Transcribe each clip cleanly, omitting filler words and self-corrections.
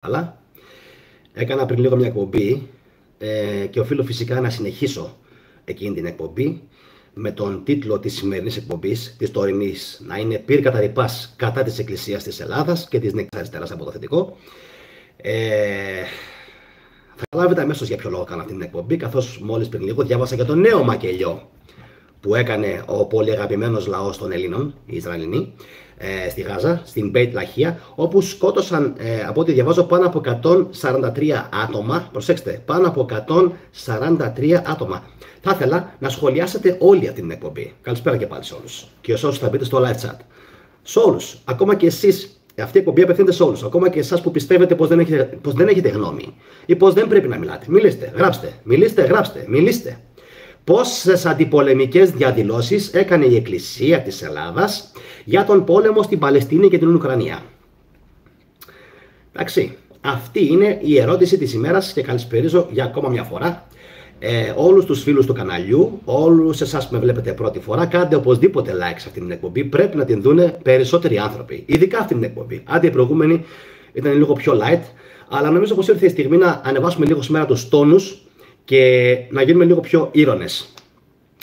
Αλλά έκανα πριν λίγο μια εκπομπή και οφείλω φυσικά να συνεχίσω εκείνη την εκπομπή με τον τίτλο της σημερινής εκπομπής, της τωρινής, να είναι «Πυρ καταρρυπάς κατά της Εκκλησίας της Ελλάδας και της Νέας Αριστεράς» από το θετικό. Θα λάβετε αμέσως για ποιο λόγο κάνω αυτή την εκπομπή, καθώς μόλις πριν λίγο διάβασα για το νέο μακελιό που έκανε ο πολύ αγαπημένος λαός των Ελλήνων, οι Ισραηλινοί, στη Γάζα, στην Μπέιτ Λαχία, όπου σκότωσαν, από ό,τι διαβάζω, πάνω από 143 άτομα. Προσέξτε, πάνω από 143 άτομα. Θα ήθελα να σχολιάσετε όλη αυτή την εκπομπή. Καλησπέρα και πάλι σε όλους. Και σε όσους θα μπείτε στο live chat. Σε όλους, ακόμα και εσείς, αυτή η εκπομπή απευθύνεται σε όλους. Ακόμα και εσάς που πιστεύετε πως δεν έχετε γνώμη ή πως δεν πρέπει να μιλάτε. Μιλήστε, γράψτε. Μιλήστε, γράψτε. Μιλήστε. Πόσες αντιπολεμικές διαδηλώσεις έκανε η Εκκλησία της Ελλάδας για τον πόλεμο στην Παλαιστίνη και την Ουκρανία? Εντάξει, αυτή είναι η ερώτηση της ημέρας και καλησπερίζω για ακόμα μια φορά όλους τους φίλους του καναλιού, όλους εσάς που με βλέπετε πρώτη φορά. Κάντε οπωσδήποτε like σε αυτή την εκπομπή, πρέπει να την δούνε περισσότεροι άνθρωποι, ειδικά αυτή την εκπομπή. Άντε η προηγούμενη ήταν λίγο πιο light, αλλά νομίζω πως ήρθε η στιγμή να ανεβάσουμε λίγο σήμερα τους τόνους και να γίνουμε λίγο πιο ήρωνες.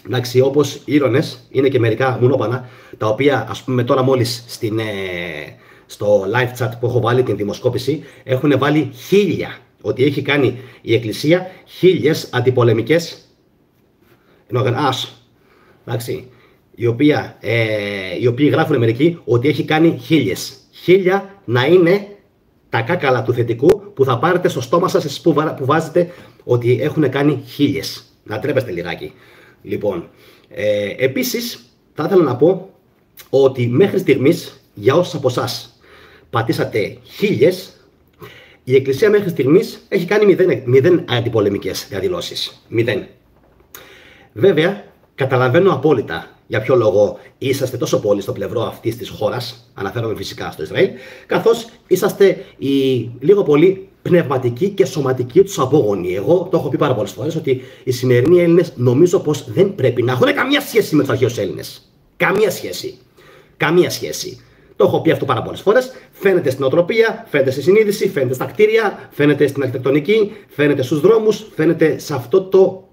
Εντάξει, όπως ήρωνες είναι και μερικά μουνόπανα, τα οποία ας πούμε τώρα μόλις στο live chat που έχω βάλει την δημοσκόπηση έχουν βάλει 1000, ότι έχει κάνει η Εκκλησία 1000 αντιπολεμικές, εντάξει, οι οποίοι γράφουν μερικοί ότι έχει κάνει 1000 να είναι τα κάκαλα του θετικού που θα πάρετε στο στόμα σας εσείς που βάζετε ότι έχουν κάνει 1000. Να τρέπεστε λιγάκι. Λοιπόν, επίσης θα ήθελα να πω ότι μέχρι στιγμής, για όσους από εσάς πατήσατε 1000, η Εκκλησία μέχρι στιγμής έχει κάνει 0 αντιπολεμικές διαδηλώσεις. 0. Βέβαια, καταλαβαίνω απόλυτα για ποιο λόγο είσαστε τόσο πολύ στο πλευρό αυτής της χώρας, αναφέρομαι φυσικά στο Ισραήλ, καθώς είσαστε λίγο πολύ πνευματικοί και σωματικοί τους απόγονοι. Εγώ το έχω πει πάρα πολλές φορές ότι οι σημερινοί Έλληνες νομίζω πως δεν πρέπει να έχουν καμία σχέση με τους αρχαίους Έλληνες. Καμία σχέση. Καμία σχέση. Το έχω πει αυτό πάρα πολλές φορές. Φαίνεται στην οτροπία, φαίνεται στη συνείδηση, φαίνεται στα κτίρια, φαίνεται στην αρχιτεκτονική, φαίνεται στους δρόμους, φαίνεται σε αυτό το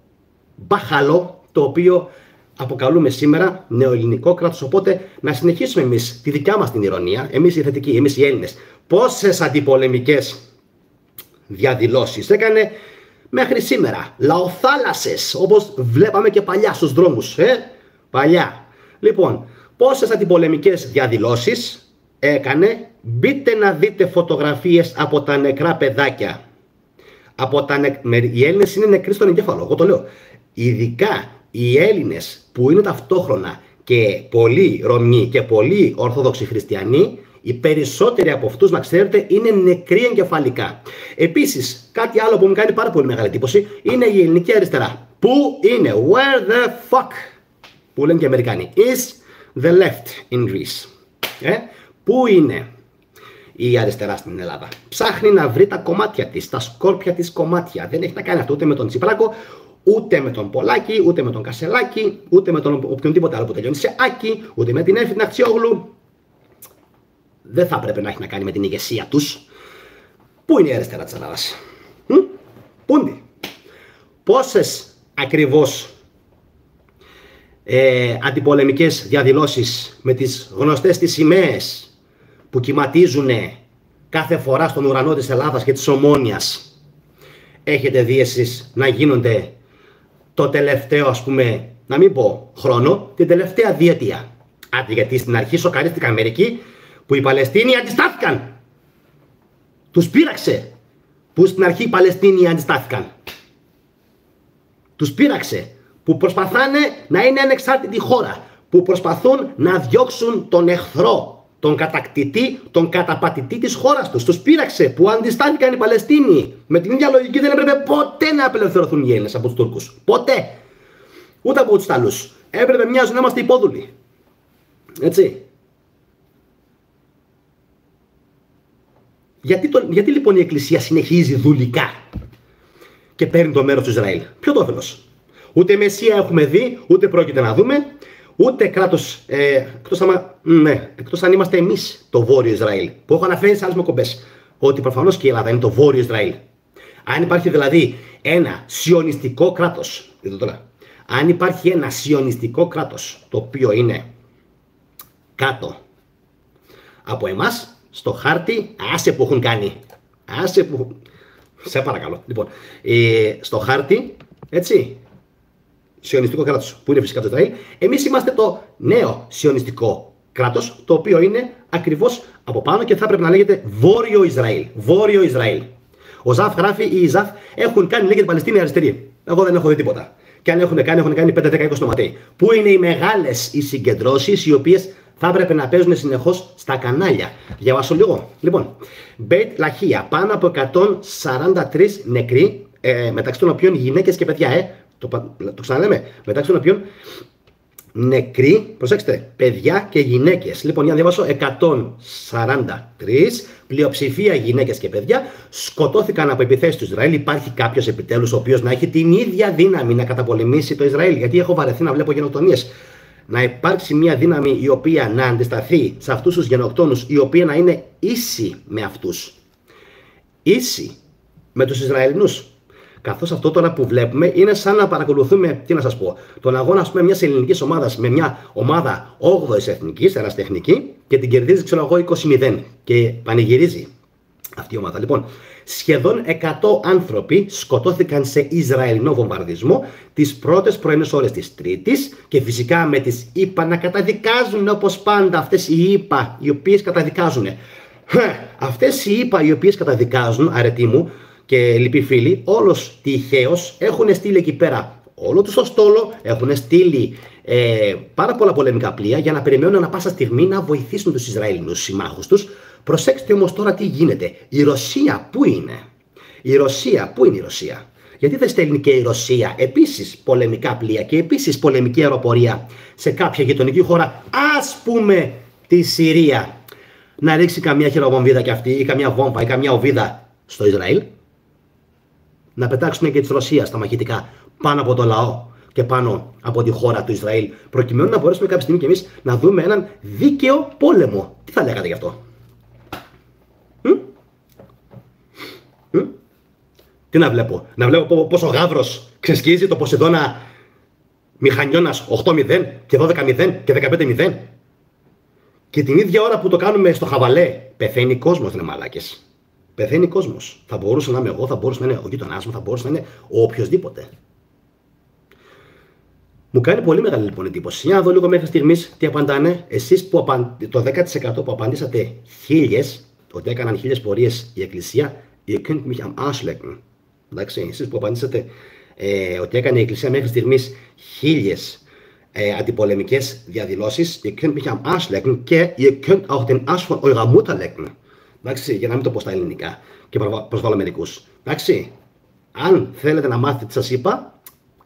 μπάχαλο το οποίο αποκαλούμε σήμερα νεοελληνικό κράτος. Οπότε να συνεχίσουμε εμείς τη δικιά μας την ηρωνία, εμείς οι θετικοί, εμείς οι Έλληνες. Πόσες αντιπολεμικές διαδηλώσεις έκανε μέχρι σήμερα? Λαοθάλασσες, όπως βλέπαμε και παλιά στους δρόμους. Παλιά. Λοιπόν, πόσες αντιπολεμικές διαδηλώσεις έκανε? Μπείτε να δείτε φωτογραφίες από τα νεκρά παιδάκια. Οι Έλληνες είναι νεκροί στον εγκέφαλο, εγώ το λέω. Ειδικά οι Έλληνες που είναι ταυτόχρονα και πολλοί Ρωμιοί και πολλοί Ορθόδοξοι Χριστιανοί, οι περισσότεροι από αυτούς, να ξέρετε, είναι νεκροί εγκεφαλικά. Επίσης, κάτι άλλο που μου κάνει πάρα πολύ μεγάλη εντύπωση είναι η ελληνική αριστερά. Πού είναι? Where the fuck, που λένε και οι Αμερικάνοι, is the left in Greece? Πού είναι η αριστερά στην Ελλάδα? Ψάχνει να βρει τα κομμάτια της, τα σκόρπια της κομμάτια. Δεν έχει να κάνει αυτό ούτε με τον Τσιπράκο, ούτε με τον Πολάκη, ούτε με τον Κασελάκη, ούτε με τον οποιονδήποτε άλλο που τελειώνει σε Άκη, ούτε με την Εύη Αχτσιόγλου. Δεν θα έπρεπε να έχει να κάνει με την ηγεσία τους. Πού είναι η αριστερά της Ελλάδας? Πού είναι? Πόσες ακριβώς αντιπολεμικές διαδηλώσεις με τις γνωστές τις σημαίες που κυματίζουν κάθε φορά στον ουρανό της Ελλάδας και της Ομόνοιας έχετε δει εσείς να γίνονται το τελευταίο, ας πούμε, να μην πω χρόνο, την τελευταία διετία? Άντε, γιατί στην αρχή σοκαρίστηκαν μερικοί που οι Παλαιστίνοι αντιστάθηκαν. Τους πείραξε που στην αρχή οι Παλαιστίνοι αντιστάθηκαν. Τους πείραξε που προσπαθάνε να είναι ανεξάρτητη χώρα, που προσπαθούν να διώξουν τον εχθρό, τον κατακτητή, τον καταπατητή της χώρας τους. Τους πείραξε που αντιστάθηκαν οι Παλαιστίνοι. Με την ίδια λογική δεν έπρεπε ποτέ να απελευθερωθούν οι Έλληνες από τους Τούρκους. Ποτέ. Ούτε από τους Ιταλούς. Έπρεπε μοιάζουν να είμαστε υπόδουλοι. Έτσι. Γιατί λοιπόν η Εκκλησία συνεχίζει δουλικά και παίρνει το μέρος του Ισραήλ? Ποιο το όφελος? Ούτε Μεσσία έχουμε δει, ούτε πρόκειται να δούμε, ούτε κράτος, εκτός αν είμαστε εμείς το Βόρειο Ισραήλ, που έχω αναφέρει σε άλλες εκπομπές. ότι προφανώς και η Ελλάδα είναι το Βόρειο Ισραήλ. Αν υπάρχει δηλαδή ένα σιωνιστικό κράτος, αν υπάρχει ένα σιωνιστικό κράτος το οποίο είναι κάτω από εμάς, στο χάρτη, άσε που έχουν κάνει. Άσε που... Σε παρακαλώ. Λοιπόν, στο χάρτη, έτσι, σιωνιστικό κράτος που είναι φυσικά το Ισραήλ, εμείς είμαστε το νέο σιωνιστικό κράτος, το οποίο είναι ακριβώς από πάνω και θα πρέπει να λέγεται Βόρειο Ισραήλ. Βόρειο Ισραήλ. Ο Ζαφ γράφει, οι Ζαφ έχουν κάνει, λέγεται Παλαιστίνη αριστερή. Εγώ δεν έχω δει τίποτα. Και αν έχουν κάνει 5-10-20 νοματέοι. Πού είναι οι μεγάλες οι συγκεντρώσεις οι οποίες θα έπρεπε να παίζουν συνεχώς στα κανάλια. Διαβάσω λίγο. Λοιπόν, Μπέιτ Λαχία, πάνω από 143 νεκροί, μεταξύ των οποίων γυναίκες και παιδιά. Το ξαναλέμε, μεταξύ των οποίων νεκροί, προσέξτε, παιδιά και γυναίκες. Λοιπόν, για να διαβάσω, 143, πλειοψηφία γυναίκες και παιδιά, σκοτώθηκαν από επιθέσεις του Ισραήλ. Υπάρχει κάποιος επιτέλους ο οποίος να έχει την ίδια δύναμη να καταπολεμήσει το Ισραήλ? Γιατί έχω βαρεθεί να βλέπω γενοκτονίες. Να υπάρξει μια δύναμη η οποία να αντισταθεί σε αυτούς τους γενοκτόνους, η οποία να είναι ίση με αυτούς. Ίση με τους Ισραηλινούς. Καθώς αυτό τώρα που βλέπουμε είναι σαν να παρακολουθούμε, τι να σας πω, τον αγώνα, ας πούμε, μιας ελληνικής ομάδας με μια ομάδα 8ης εθνικής, ερασιτεχνική, και την κερδίζει, ξέρω εγώ, 20-0 και πανηγυρίζει αυτή η ομάδα. Λοιπόν, σχεδόν 100 άνθρωποι σκοτώθηκαν σε Ισραηλινό βομβαρδισμό τις πρώτες πρωινές ώρες της Τρίτης, και φυσικά με τις ΗΠΑ να καταδικάζουν, όπως πάντα, αυτές οι ΗΠΑ οι οποίες καταδικάζουν. Αυτές οι ΗΠΑ οι οποίες καταδικάζουν, αρετοί μου και λοιποί φίλοι, όλος τυχαίως έχουν στείλει εκεί πέρα όλο τους το στόλο, έχουν στείλει πάρα πολλά πολεμικά πλοία για να περιμένουν ανα πάσα στιγμή να βοηθήσουν τους Ισραηλινούς συμμάχους τους. Προσέξτε όμως τώρα τι γίνεται. Η Ρωσία πού είναι? Η Ρωσία, πού είναι η Ρωσία? Γιατί δεν στέλνει και η Ρωσία επίσης πολεμικά πλοία και επίσης πολεμική αεροπορία σε κάποια γειτονική χώρα, ας πούμε τη Συρία, να ρίξει καμιά χειροβομβίδα κι αυτή, ή καμιά βόμβα ή καμιά οβίδα στο Ισραήλ? Να πετάξουν και της Ρωσίας τα μαχητικά πάνω από το λαό και πάνω από τη χώρα του Ισραήλ, προκειμένου να μπορέσουμε κάποια στιγμή κι εμείς να δούμε έναν δίκαιο πόλεμο. Τι θα λέγατε γι' αυτό? Τι να βλέπω? Να βλέπω πως ο Γαύρος ξεσκίζει το Ποσειδώνα Μηχανιώνας 8-0 και 12-0 και 15-0, και την ίδια ώρα που το κάνουμε στο χαβαλέ πεθαίνει κόσμος, ρε μαλάκες. Πεθαίνει κόσμος. Θα μπορούσε να είμαι εγώ, θα μπορούσε να είναι ο γείτονάς μου, θα μπορούσε να είναι ο οποιοσδήποτε. Μου κάνει πολύ μεγάλη λοιπόν εντύπωση. Για να δω λίγο μέχρι στιγμής τι απαντάνε. Εσείς που το 10% που απαντήσατε 1000, ότι έκαναν 1000 πορείες η Εκκλησία, ihr könnt mich am Arsch lecken. Εντάξει, εσείς που απαντήσατε ότι έκανε η Εκκλησία μέχρι στιγμής 1000 αντιπολεμικές διαδηλώσεις, ihr könnt mich am Arsch lecken και ihr könnt auch den Arsch von eurer Mutter lecken. Εντάξει, για να μην το πω στα ελληνικά και προσβάλλω μερικούς. Εντάξει, αν θέλετε να μάθετε τι σας είπα,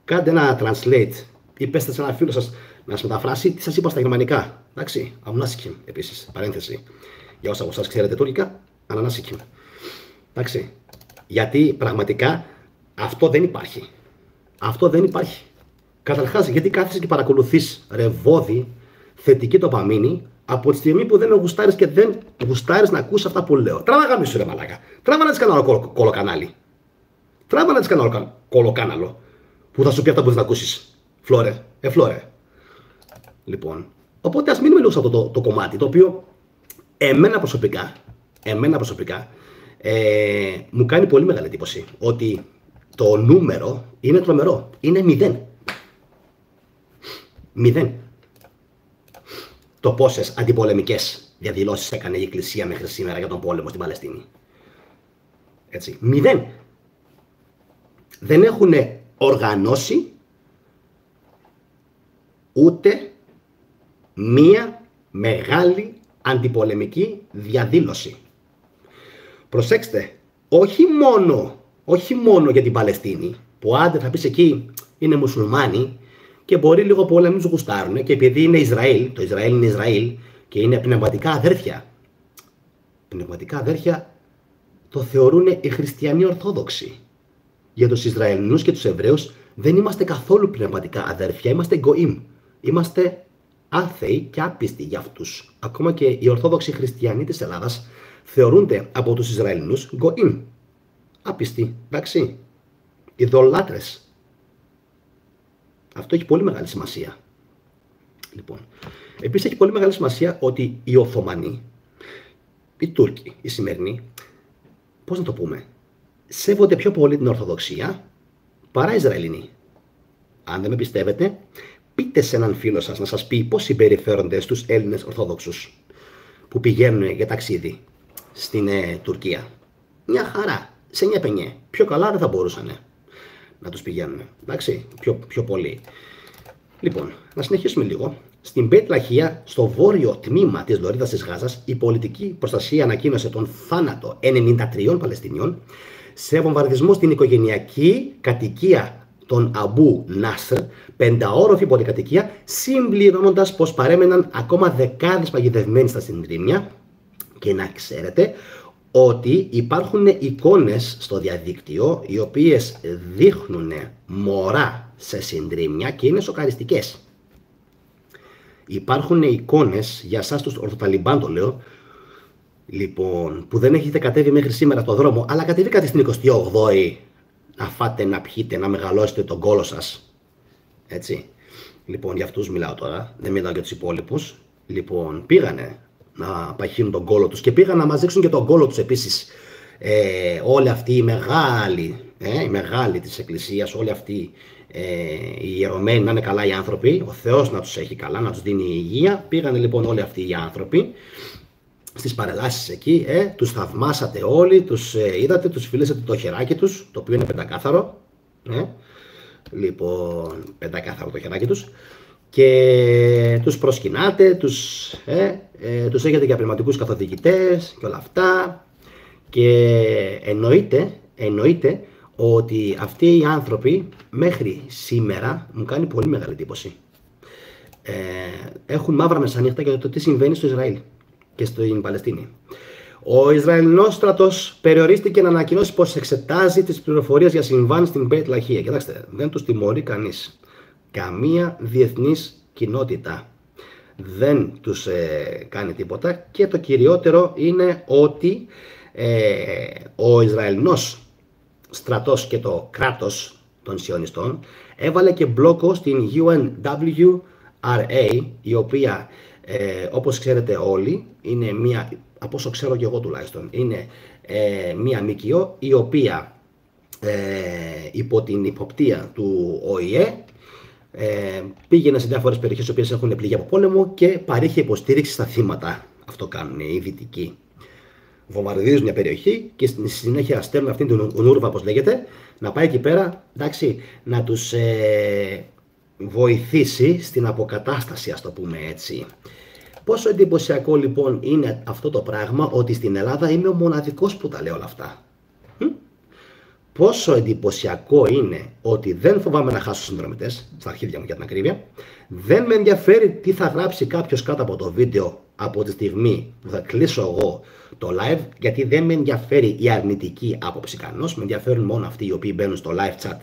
κάντε ένα translate ή πέστε σε ένα φίλο σας να σας μεταφράσει τι σας είπα στα γερμανικά. Εντάξει, αμνάσικημ επίσης, παρένθεση. Για όσα από εσάς ξέρετε τουρκικά, ανανάσικημ. Εντάξει, γιατί πραγματικά αυτό δεν υπάρχει. Αυτό δεν υπάρχει. Καταρχάς, γιατί κάθεσαι και παρακολουθείς ρεβόδι, θετική ντοπαμίνη, από τη στιγμή που δεν με γουστάρεις και δεν γουστάρεις να ακούσεις αυτά που λέω. Τράβα γαμίσου ρε μαλάκα. Τράβα να της κάνω άλλο κολοκανάλι. Τράβα να της κάνω άλλο κολοκάναλο που θα σου πει αυτά που δεν θα ακούσεις. Φλόρε. Φλόρε. Λοιπόν, οπότε ας μείνουμε λίγο σε αυτό το κομμάτι, το οποίο εμένα προσωπικά μου κάνει πολύ μεγάλη εντύπωση. Ότι το νούμερο είναι τρομερό. Είναι 0. 0. Το πόσες αντιπολεμικές διαδηλώσεις έκανε η Εκκλησία μέχρι σήμερα για τον πόλεμο στην Παλαιστίνη. Έτσι. 0. Δεν έχουν οργανώσει ούτε μία μεγάλη αντιπολεμική διαδήλωση. Προσέξτε, όχι μόνο για την Παλαιστίνη, που άντε θα πεις εκεί είναι μουσουλμάνοι και μπορεί λίγο πολύ να μην τους γουστάρουν, και επειδή είναι Ισραήλ, το Ισραήλ είναι Ισραήλ και είναι πνευματικά αδέρφια. Πνευματικά αδέρφια το θεωρούν οι χριστιανοί Ορθόδοξοι. Για τους Ισραηλινούς και τους Εβραίους δεν είμαστε καθόλου πνευματικά αδέρφια, είμαστε γκοήμ. Είμαστε άθεοι και άπιστοι για αυτούς. Ακόμα και οι Ορθόδοξοι χριστιανοί της Ελλάδας θεωρούνται από τους Ισραηλινούς γκοήμ. Άπιστοι, εντάξει. Ιδωλάτρες. Αυτό έχει πολύ μεγάλη σημασία. Λοιπόν, επίσης έχει πολύ μεγάλη σημασία ότι οι Οθωμανοί, οι Τούρκοι, οι σημερινοί, πώς να το πούμε, σέβονται πιο πολύ την Ορθοδοξία παρά οι Ισραηλινοί. Αν δεν με πιστεύετε, πείτε σε έναν φίλο σας να σας πει πώς συμπεριφέρονται στους Έλληνες Ορθόδοξους που πηγαίνουν για ταξίδι στην Τουρκία. Μια χαρά, σε μια πενιέ. Πιο καλά δεν θα μπορούσαν να τους πηγαίνουν. Εντάξει, πιο πολύ. Λοιπόν, να συνεχίσουμε λίγο. Στην Μπέιτ Λαχία, στο βόρειο τμήμα της Λωρίδας της Γάζας, η πολιτική προστασία ανακοίνωσε τον θάνατο 93 Παλαιστινιών σε βομβαρδισμό στην οικογενειακή κατοικία των Αμπού Νάσρ, πενταόροφη πολυκατοικία, συμπληρώνοντας πως παρέμεναν ακόμα δεκάδες παγιδευμένοι στα συντρίμμια. Και να ξέρετε ότι υπάρχουν εικόνες στο διαδίκτυο οι οποίες δείχνουν μωρά σε συντρίμμια και είναι σοκαριστικές. Υπάρχουν εικόνες για εσάς τους Ορθοταλιμπάν, το λέω, λοιπόν, που δεν έχετε κατέβει μέχρι σήμερα το δρόμο, αλλά κατεβήκατε στην 28η να φάτε, να πιείτε, να μεγαλώσετε τον κόλο σας. Έτσι. Λοιπόν, για αυτούς μιλάω τώρα, δεν μιλάω για τους υπόλοιπους. Λοιπόν, πήγανε να παχύνουν τον κόλο τους και πήγαν να μας δείξουν και τον κόλο τους επίσης. Όλοι αυτοί οι μεγάλοι της Εκκλησίας, όλοι αυτοί οι ιερωμένοι, να είναι καλά οι άνθρωποι, ο Θεός να τους έχει καλά, να τους δίνει υγεία. Πήγανε λοιπόν όλοι αυτοί οι άνθρωποι στις παρελάσεις εκεί, τους θαυμάσατε όλοι, τους είδατε, τους φιλήσατε το χεράκι τους, το οποίο είναι πεντακάθαρο. Λοιπόν, πεντακάθαρο το χεράκι τους. Και τους προσκυνάτε, τους έχετε για πνευματικούς καθοδηγητές και όλα αυτά. Και εννοείται ότι αυτοί οι άνθρωποι μέχρι σήμερα μου κάνει πολύ μεγάλη εντύπωση. Έχουν μαύρα μεσάνυχτα για το τι συμβαίνει στο Ισραήλ και στην Παλαιστίνη. Ο Ισραηλινός στρατός περιορίστηκε να ανακοινώσει πως εξετάζει τις πληροφορίες για συμβάν στην Μπέιτ Λαχία. Κοιτάξτε, δεν τους τιμωρεί κανείς. Καμία διεθνής κοινότητα δεν τους κάνει τίποτα και το κυριότερο είναι ότι ο Ισραηλινός στρατός και το κράτος των Σιωνιστών έβαλε και μπλόκο στην UNWRA, η οποία όπως ξέρετε όλοι είναι μία, από όσο ξέρω και εγώ τουλάχιστον, είναι μία ΜΚΟ η οποία υπό την υποπτία του ΟΗΕ πήγαινε σε διάφορες περιοχές οι οποίες έχουν πληγεί από πόλεμο και παρήχε υποστήριξη στα θύματα. Αυτό κάνουν οι Δυτικοί. Βομβαρδίζουν μια περιοχή και στη συνέχεια στέλνουν αυτήν την ονούρβα, όπως λέγεται, να πάει εκεί πέρα, εντάξει, να τους βοηθήσει στην αποκατάσταση, ας το πούμε έτσι. Πόσο εντυπωσιακό λοιπόν είναι αυτό το πράγμα, ότι στην Ελλάδα είμαι ο μοναδικός που τα λέω όλα αυτά. Πόσο εντυπωσιακό είναι ότι δεν φοβάμαι να χάσω συνδρομητές, στα αρχίδια μου για την ακρίβεια. Δεν με ενδιαφέρει τι θα γράψει κάποιος κάτω από το βίντεο από τη στιγμή που θα κλείσω εγώ το live, γιατί δεν με ενδιαφέρει η αρνητική άποψη κανός. Με ενδιαφέρουν μόνο αυτοί οι οποίοι μπαίνουν στο live chat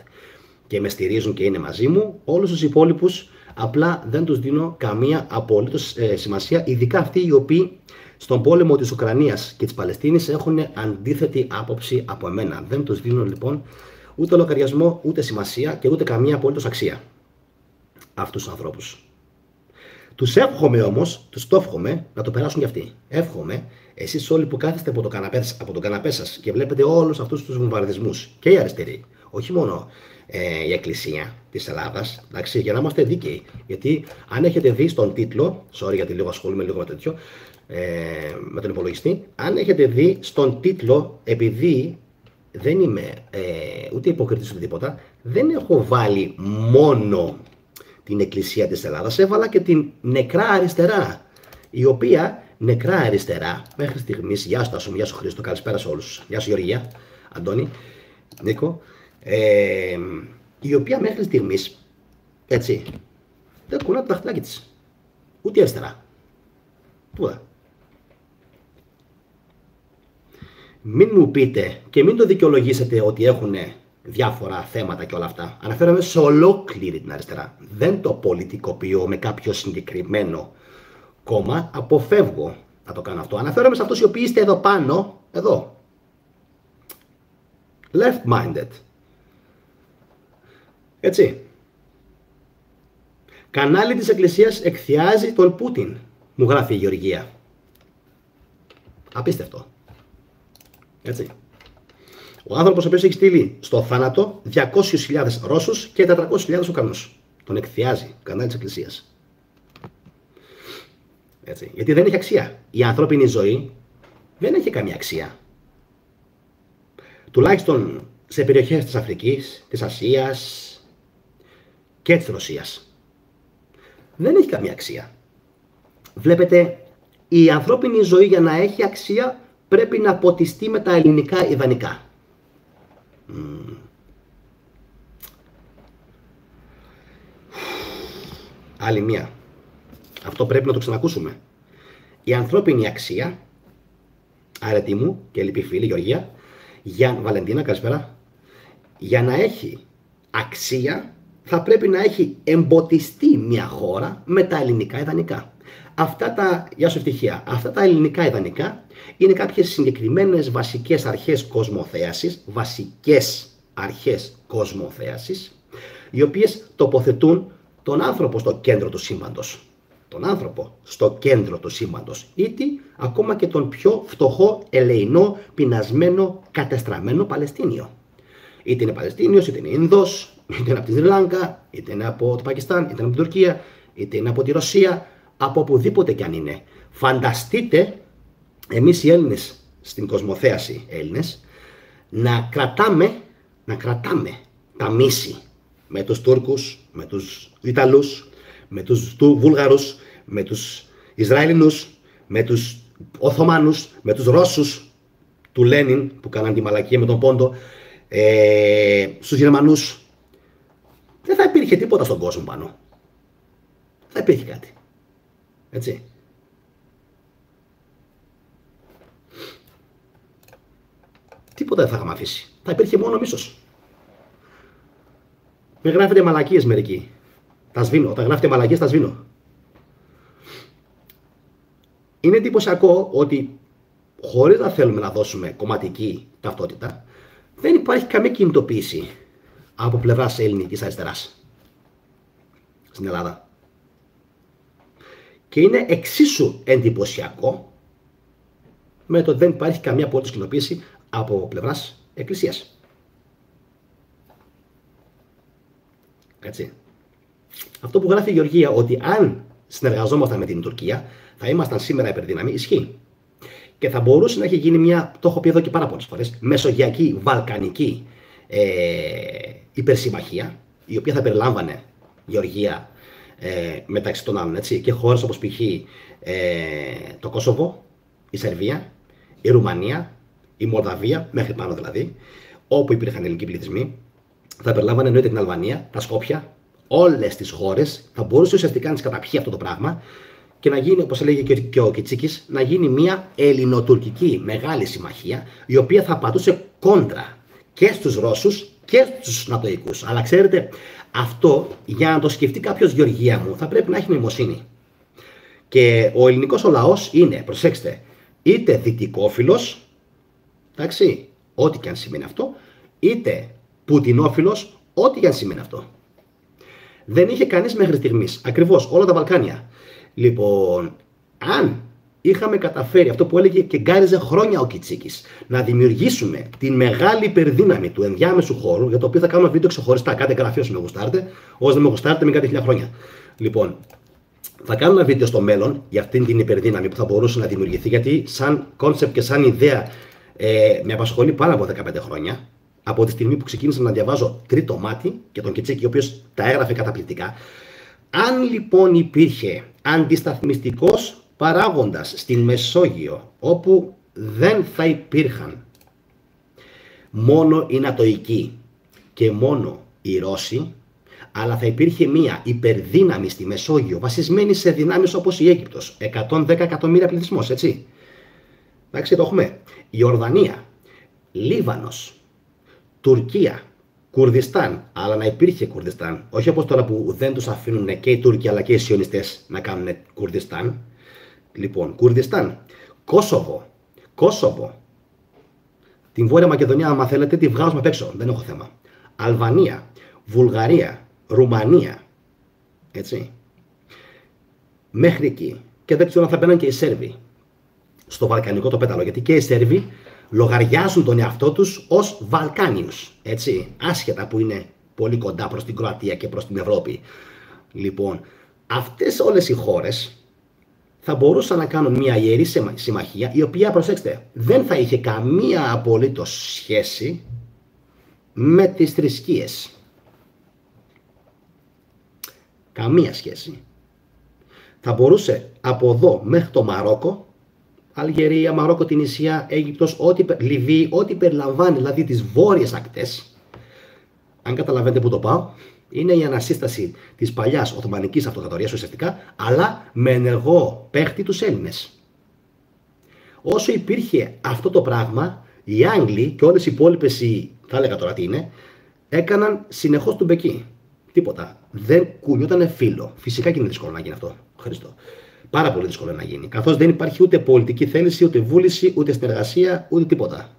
και με στηρίζουν και είναι μαζί μου. Όλους τους υπόλοιπους απλά δεν τους δίνω καμία απολύτως σημασία, ειδικά αυτοί οι οποίοι στον πόλεμο της Ουκρανίας και της Παλαιστίνης έχουν αντίθετη άποψη από εμένα. Δεν τους δίνω λοιπόν ούτε λογαριασμό, ούτε σημασία και ούτε καμία απολύτως αξία αυτούς τους ανθρώπους. Τους εύχομαι όμως, τους το εύχομαι να το περάσουν κι αυτοί. Εύχομαι εσείς όλοι που κάθεστε από τον καναπέ σας και βλέπετε όλους αυτούς τους βομβαρδισμούς, και οι αριστεροί, όχι μόνο η Εκκλησία της Ελλάδας, εντάξει, για να είμαστε δίκαιοι. Γιατί αν έχετε δει στον τίτλο, sorry γιατί λίγο ασχολούμαι λίγο με τέτοιο, με τον υπολογιστή, αν έχετε δει στον τίτλο, επειδή δεν είμαι ούτε υποκριτής ούτε τίποτα, δεν έχω βάλει μόνο την Εκκλησία της Ελλάδας, έβαλα και την νεκρά αριστερά, η οποία νεκρά αριστερά μέχρι στιγμής, γεια σου Τάσο, γεια σου Χρήστο, καλησπέρα σε όλους, γεια σου Γεωργία, Αντώνη, Νίκο, η οποία μέχρι στιγμής, έτσι, δεν κουνά το δαχτυλάκι της, ούτε αριστερά, τίποτα. Μην μου πείτε και μην το δικαιολογήσετε ότι έχουν διάφορα θέματα και όλα αυτά. Αναφέρομαι σε ολόκληρη την αριστερά. Δεν το πολιτικοποιώ με κάποιο συγκεκριμένο κόμμα. Αποφεύγω να το κάνω αυτό. Αναφέρομαι σε αυτούς οι οποίοι είστε εδώ πάνω, εδώ. Left-minded. Έτσι. Κανάλι της Εκκλησίας εκθιάζει τον Πούτιν, μου γράφει η Γεωργία. Απίστευτο. Έτσι. Ο άνθρωπος ο οποίος έχει στείλει στο θάνατο 200.000 Ρώσους και 400.000 Ουκρανούς. Τον εκθιάζει, κανάλι της Εκκλησίας. Έτσι. Γιατί δεν έχει αξία. Η ανθρώπινη ζωή δεν έχει καμία αξία. Τουλάχιστον σε περιοχές της Αφρικής, της Ασίας και της Ρωσίας. Δεν έχει καμία αξία. Βλέπετε, η ανθρώπινη ζωή για να έχει αξία πρέπει να ποτιστεί με τα ελληνικά ιδανικά. Άλλη μία. Αυτό πρέπει να το ξανακούσουμε. Η ανθρώπινη αξία, αρετή μου και λυπή φίλη Γεωργία, Βαλεντίνα, καλησπέρα, για να έχει αξία θα πρέπει να έχει εμποτιστεί μια χώρα με τα ελληνικά ιδανικά. Γεια σου ευτυχία, αυτά τα ελληνικά ιδανικά είναι κάποιες συγκεκριμένες βασικές αρχές κοσμοθέασης, οι οποίες τοποθετούν τον άνθρωπο στο κέντρο του σύμπαντος. Τον άνθρωπο στο κέντρο του σύμπαντος, είτε ακόμα και τον πιο φτωχό, ελεεινό, πεινασμένο, κατεστραμμένο Παλαιστίνιο. Είτε είναι Παλαιστίνιος, είτε είναι Ινδός, είτε είναι από τη Σρι Λάγκα, είτε είναι από το Πακιστάν, είτε είναι από την Τουρκία, είτε είναι από τη Ρωσία, από οπουδήποτε κι αν είναι. Φανταστείτε εμείς οι Έλληνες, στην κοσμοθέαση Έλληνες, να κρατάμε τα μίση με τους Τούρκους, με τους Ιταλούς, με τους Βούλγαρους, με τους Ισραηλινούς, με τους Οθωμάνους, με τους Ρώσους του Λένιν που κάναν τη μαλακία με τον Πόντο, στους Γερμανούς. Δεν θα υπήρχε τίποτα στον κόσμο πάνω. Δεν θα υπήρχε κάτι. Έτσι. Τίποτα δεν θα είχαμε αφήσει. Θα υπήρχε μόνο μίσος. Μην γράφετε μαλακίες μερικοί. Τα σβήνω. Όταν γράφετε μαλακίες τα σβήνω. Είναι εντυπωσιακό ότι χωρίς να θέλουμε να δώσουμε κομματική ταυτότητα, δεν υπάρχει καμία κινητοποίηση από πλευράς ελληνικής αριστεράς στην Ελλάδα. Και είναι εξίσου εντυπωσιακό με το ότι δεν υπάρχει καμία απολύτως κινητοποίηση από πλευράς Εκκλησίας. Έτσι. Αυτό που γράφει η Γεωργία, ότι αν συνεργαζόμασταν με την Τουρκία, θα ήμασταν σήμερα υπερδύναμοι, ισχύει. Και θα μπορούσε να έχει γίνει μια, το έχω πει εδώ και πάρα πολλές φορές, μεσογειακή, βαλκανική υπερσυμμαχία, η οποία θα περιλάμβανε Γεωργία μεταξύ των άλλων, έτσι, και χώρες όπως π.χ. Το Κόσοβο, η Σερβία, η Ρουμανία, η Μολδαβία, μέχρι πάνω δηλαδή, όπου υπήρχαν ελληνικοί πληθυσμοί. Θα περιλάμβανε εννοείται την Αλβανία, τα Σκόπια, όλες τις χώρες. Θα μπορούσε ουσιαστικά να τις καταπιεί αυτό το πράγμα και να γίνει, όπως έλεγε και ο Κιτσίκης, να γίνει μια ελληνοτουρκική μεγάλη συμμαχία, η οποία θα πατούσε κόντρα και στους Ρώσους και στους Νατοικούς. Αλλά ξέρετε, αυτό για να το σκεφτεί κάποιος, Γεωργία μου, θα πρέπει να έχει νοημοσύνη. Και ο ελληνικός ο λαός είναι, προσέξτε, είτε δυτικόφιλος, εντάξει, ό,τι και αν σημαίνει αυτό, είτε πουτινόφιλος, ό,τι και αν σημαίνει αυτό. Δεν είχε κανείς μέχρι στιγμής, ακριβώς, όλα τα Βαλκάνια. Λοιπόν, αν είχαμε καταφέρει αυτό που έλεγε και γκάριζε χρόνια ο Κιτσίκης, να δημιουργήσουμε την μεγάλη υπερδύναμη του ενδιάμεσου χώρου, για το οποίο θα κάνουμε βίντεο ξεχωριστά. Κάντε εγγραφή όσοι με γουστάρετε. Όσοι δεν με γουστάρετε, μην κάνετε 1000 χρόνια. Λοιπόν, θα κάνω ένα βίντεο στο μέλλον για αυτήν την υπερδύναμη που θα μπορούσε να δημιουργηθεί, γιατί σαν κόνσεπτ και σαν ιδέα με απασχολεί πάρα από 15 χρόνια. Από τη στιγμή που ξεκίνησα να διαβάζω Τρίτο Μάτι και τον Κιτσίκη, ο οποίος τα έγραφε καταπληκτικά. Αν λοιπόν υπήρχε αντισταθμιστικός παράγοντας στην Μεσόγειο, όπου δεν θα υπήρχαν μόνο οι Νατοικοί και μόνο οι Ρώσοι, αλλά θα υπήρχε μία υπερδύναμη στη Μεσόγειο, βασισμένη σε δυνάμεις όπως η Αίγυπτος, 110 εκατομμύρια πληθυσμός, έτσι. Εντάξει, το έχουμε. Η Ορδανία, Λίβανος, Τουρκία, Κουρδιστάν, αλλά να υπήρχε Κουρδιστάν, όχι όπως τώρα που δεν τους αφήνουν και οι Τούρκοι αλλά και οι Σιωνιστές να κάνουν Κουρδιστάν, Λοιπόν, Κουρδιστάν, Κόσοβο. Την Βόρεια Μακεδονία, άμα θέλετε, τη βγάζουμε απ' έξω. Δεν έχω θέμα. Αλβανία, Βουλγαρία, Ρουμανία. Έτσι. Μέχρι εκεί. Και δεν ξέρω αν θα μπαίναν και οι Σέρβοι στο βαλκανικό το πέταλο. Γιατί και οι Σέρβοι λογαριάζουν τον εαυτό τους ως Βαλκάνιους. Έτσι. Άσχετα που είναι πολύ κοντά προς την Κροατία και προς την Ευρώπη. Λοιπόν, αυτές όλες οι χώρες θα μπορούσαν να κάνουν μια ιερή συμμαχία, η οποία, προσέξτε, δεν θα είχε καμία απολύτως σχέση με τις θρησκείες. Καμία σχέση. Θα μπορούσε από εδώ μέχρι το Μαρόκο, Αλγερία, Μαρόκο, Τινησία, Αίγυπτος, Λιβύη, ό,τι περιλαμβάνει δηλαδή τις βόρειες ακτές, αν καταλαβαίνετε που το πάω, είναι η ανασύσταση της παλιάς Οθωμανικής Αυτοκρατορίας ουσιαστικά, αλλά με ενεργό παίχτη τους Έλληνες. Όσο υπήρχε αυτό το πράγμα, οι Άγγλοι και όλες οι υπόλοιπες, θα έλεγα τώρα τι είναι, έκαναν συνεχώς του μπεκί. Τίποτα. Δεν κουνιότανε φύλλο. Φυσικά και είναι δύσκολο να γίνει αυτό, Χριστό. Πάρα πολύ δύσκολο να γίνει. Καθώς δεν υπάρχει ούτε πολιτική θέληση, ούτε βούληση, ούτε συνεργασία, ούτε τίποτα.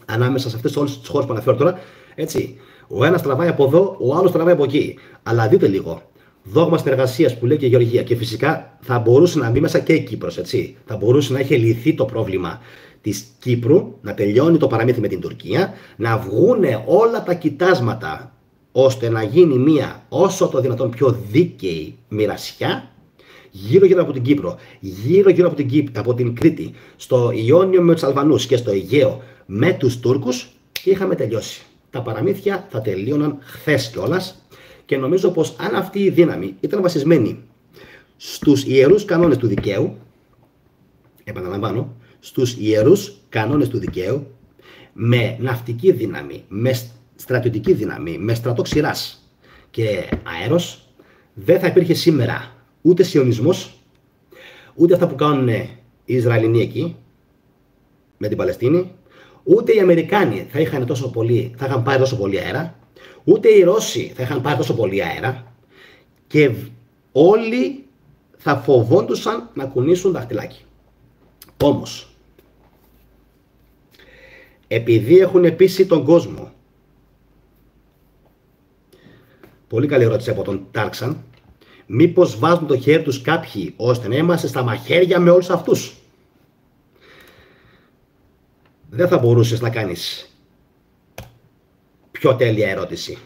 Ανάμεσα σε αυτές όλες τις χώρες που αναφέρω τώρα, έτσι. Ο ένας τραβάει από εδώ, ο άλλος τραβάει από εκεί. Αλλά δείτε λίγο. Δόγμα συνεργασίας που λέει και η Γεωργία. Και φυσικά θα μπορούσε να μπει μέσα και η Κύπρος, έτσι. Θα μπορούσε να έχει λυθεί το πρόβλημα της Κύπρου, να τελειώνει το παραμύθι με την Τουρκία, να βγούνε όλα τα κοιτάσματα ώστε να γίνει μια όσο το δυνατόν πιο δίκαιη μοιρασιά γύρω-γύρω από την Κύπρο, γύρω-γύρω από την Κρήτη, στο Ιόνιο με τους Αλβανούς και στο Αιγαίο με τους Τούρκους και είχαμε τελειώσει. Τα παραμύθια θα τελείωναν χθες κιόλας και νομίζω πως αν αυτή η δύναμη ήταν βασισμένη στους ιερούς κανόνες του δικαίου, επαναλαμβάνω, στους ιερούς κανόνες του δικαίου, με ναυτική δύναμη, με στρατιωτική δύναμη, με στρατό ξηράς και αέρος, δεν θα υπήρχε σήμερα ούτε σιωνισμός, ούτε αυτά που κάνουν οι Ισραηλινοί εκεί, με την Παλαιστίνη, ούτε οι Αμερικάνοι θα είχαν πάρει τόσο πολύ αέρα, ούτε οι Ρώσοι θα είχαν πάρει τόσο πολύ αέρα και όλοι θα φοβόντουσαν να κουνήσουν δαχτυλάκι. Όμως, επειδή έχουν πείσει τον κόσμο, πολύ καλή ερώτηση από τον Τάρξαν, μήπως βάζουν το χέρι τους κάποιοι ώστε να είμαστε στα μαχαίρια με όλους αυτούς. Δεν θα μπορούσες να κάνεις πιο τέλεια ερώτηση.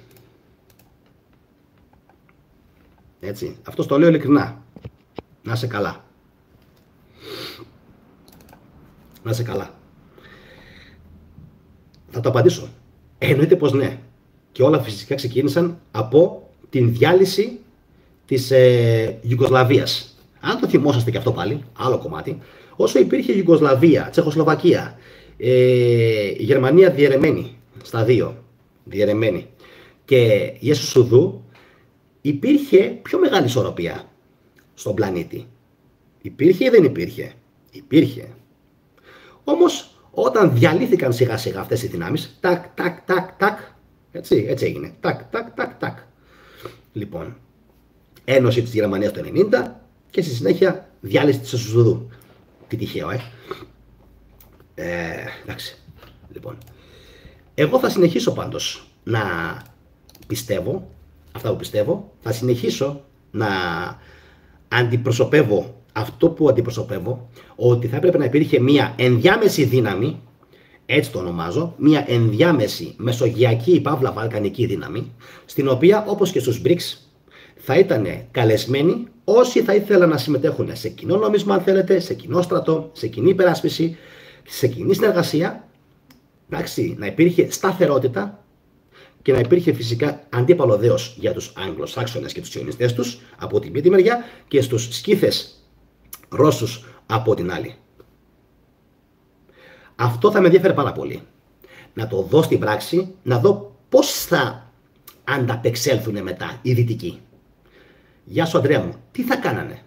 Έτσι, αυτό το λέω ειλικρινά. Να είσαι καλά. Να είσαι καλά. Θα το απαντήσω. Εννοείται πως ναι. Και όλα φυσικά ξεκίνησαν από την διάλυση της Ιουγκοσλαβίας. Αν το θυμόσαστε και αυτό πάλι, άλλο κομμάτι, όσο υπήρχε Ιουγκοσλαβία, Τσεχοσλοβακία, η Γερμανία διαιρεμένη στα δύο, διαιρεμένη, και η Εσουσουδού, υπήρχε πιο μεγάλη ισορροπία στον πλανήτη. Υπήρχε ή δεν υπήρχε? Υπήρχε. Όμως όταν διαλύθηκαν σιγά σιγά αυτές οι δυνάμεις, τάκ, τάκ, τάκ, τάκ, έτσι έγινε, τάκ, τάκ, τάκ, τάκ. Λοιπόν, ένωση της Γερμανίας το 90 και στη συνέχεια διάλυση της Εσουσουδού. Τι τυχαίο, εντάξει. Λοιπόν, εγώ θα συνεχίσω πάντως να πιστεύω αυτά που πιστεύω, θα συνεχίσω να αντιπροσωπεύω αυτό που αντιπροσωπεύω, ότι θα έπρεπε να υπήρχε μια ενδιάμεση δύναμη, έτσι το ονομάζω, μια ενδιάμεση μεσογειακή ή παύλα βαλκανική δύναμη, στην οποία όπως και στους BRICS θα ήταν καλεσμένοι όσοι θα ήθελαν να συμμετέχουν σε κοινό νόμισμα, αν θέλετε, σε κοινό στρατό, σε κοινή υπεράσπιση, σε κοινή συνεργασία, εντάξει, να υπήρχε σταθερότητα και να υπήρχε φυσικά αντίπαλο δέος για τους Αγγλοσάξονες και τους Σιωνιστές τους από την μία μεριά και στους σκύθες Ρώσους από την άλλη. Αυτό θα με ενδιαφέρει πάρα πολύ. Να το δω στην πράξη, να δω πώς θα ανταπεξέλθουν μετά οι Δυτικοί. Γεια σου Ανδρέα μου, τι θα κάνανε?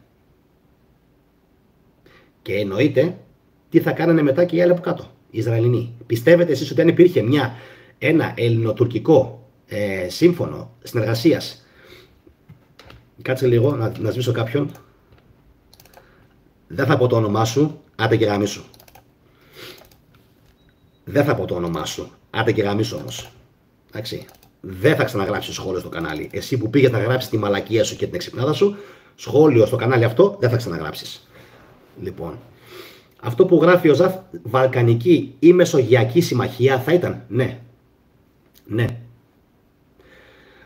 Και εννοείται τι θα κάνανε μετά και οι άλλοι από κάτω, οι Ισραηλινοί. Πιστεύετε εσείς ότι αν υπήρχε ένα ελληνοτουρκικό σύμφωνο συνεργασίας, κάτσε λίγο να σβήσω κάποιον, Δεν θα πω το όνομά σου, άντε και γαμίσου. Δεν θα πω το όνομά σου, άντε και γαμίσου όμως. Εντάξει. Δεν θα ξαναγράψεις σχόλιο στο κανάλι. Εσύ που πήγες να γράψεις τη μαλακία σου και την εξυπνάδα σου, σχόλιο στο κανάλι αυτό δεν θα ξαναγράψεις. Λοιπόν, αυτό που γράφει ο Ζαφ, Βαλκανική ή Μεσογειακή Συμμαχία θα ήταν. Ναι. Ναι.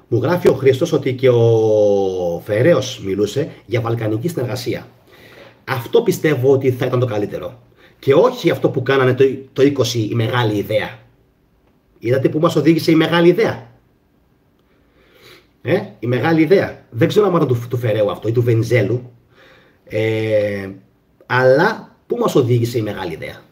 Μου γράφει ο Χρήστος ότι και ο Φεραίος μιλούσε για Βαλκανική συνεργασία. Αυτό πιστεύω ότι θα ήταν το καλύτερο. Και όχι αυτό που κάνανε το 20 η μεγάλη ιδέα. Είδατε που μας οδήγησε η μεγάλη ιδέα. Η μεγάλη ιδέα. Δεν ξέρω αν ήταν του Φεραίου αυτό ή του Βενιζέλου. Αλλά πού μας οδήγησε η μεγάλη ιδέα.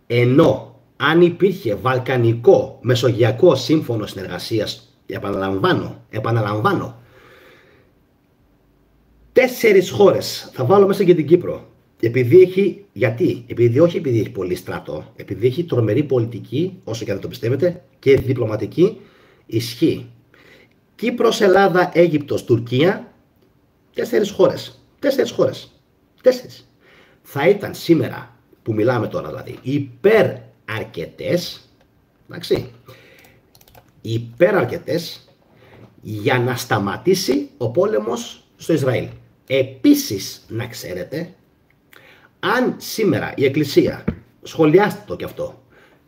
Ενώ αν υπήρχε Βαλκανικό Μεσογειακό Σύμφωνο Συνεργασίας, επαναλαμβάνω, 4 χώρες, θα βάλω μέσα και την Κύπρο, επειδή έχει πολύ στρατό, επειδή έχει τρομερή πολιτική, όσο και αν δεν το πιστεύετε, και διπλωματική ισχύ. Κύπρος, Ελλάδα, Αίγυπτος, Τουρκία, 4 χώρες. 4 χώρες. 4. Θα ήταν σήμερα, που μιλάμε τώρα δηλαδή, υπεραρκετές, εντάξει, υπεραρκετές για να σταματήσει ο πόλεμος στο Ισραήλ. Επίσης, να ξέρετε, αν σήμερα η Εκκλησία, σχολιάστε το και αυτό,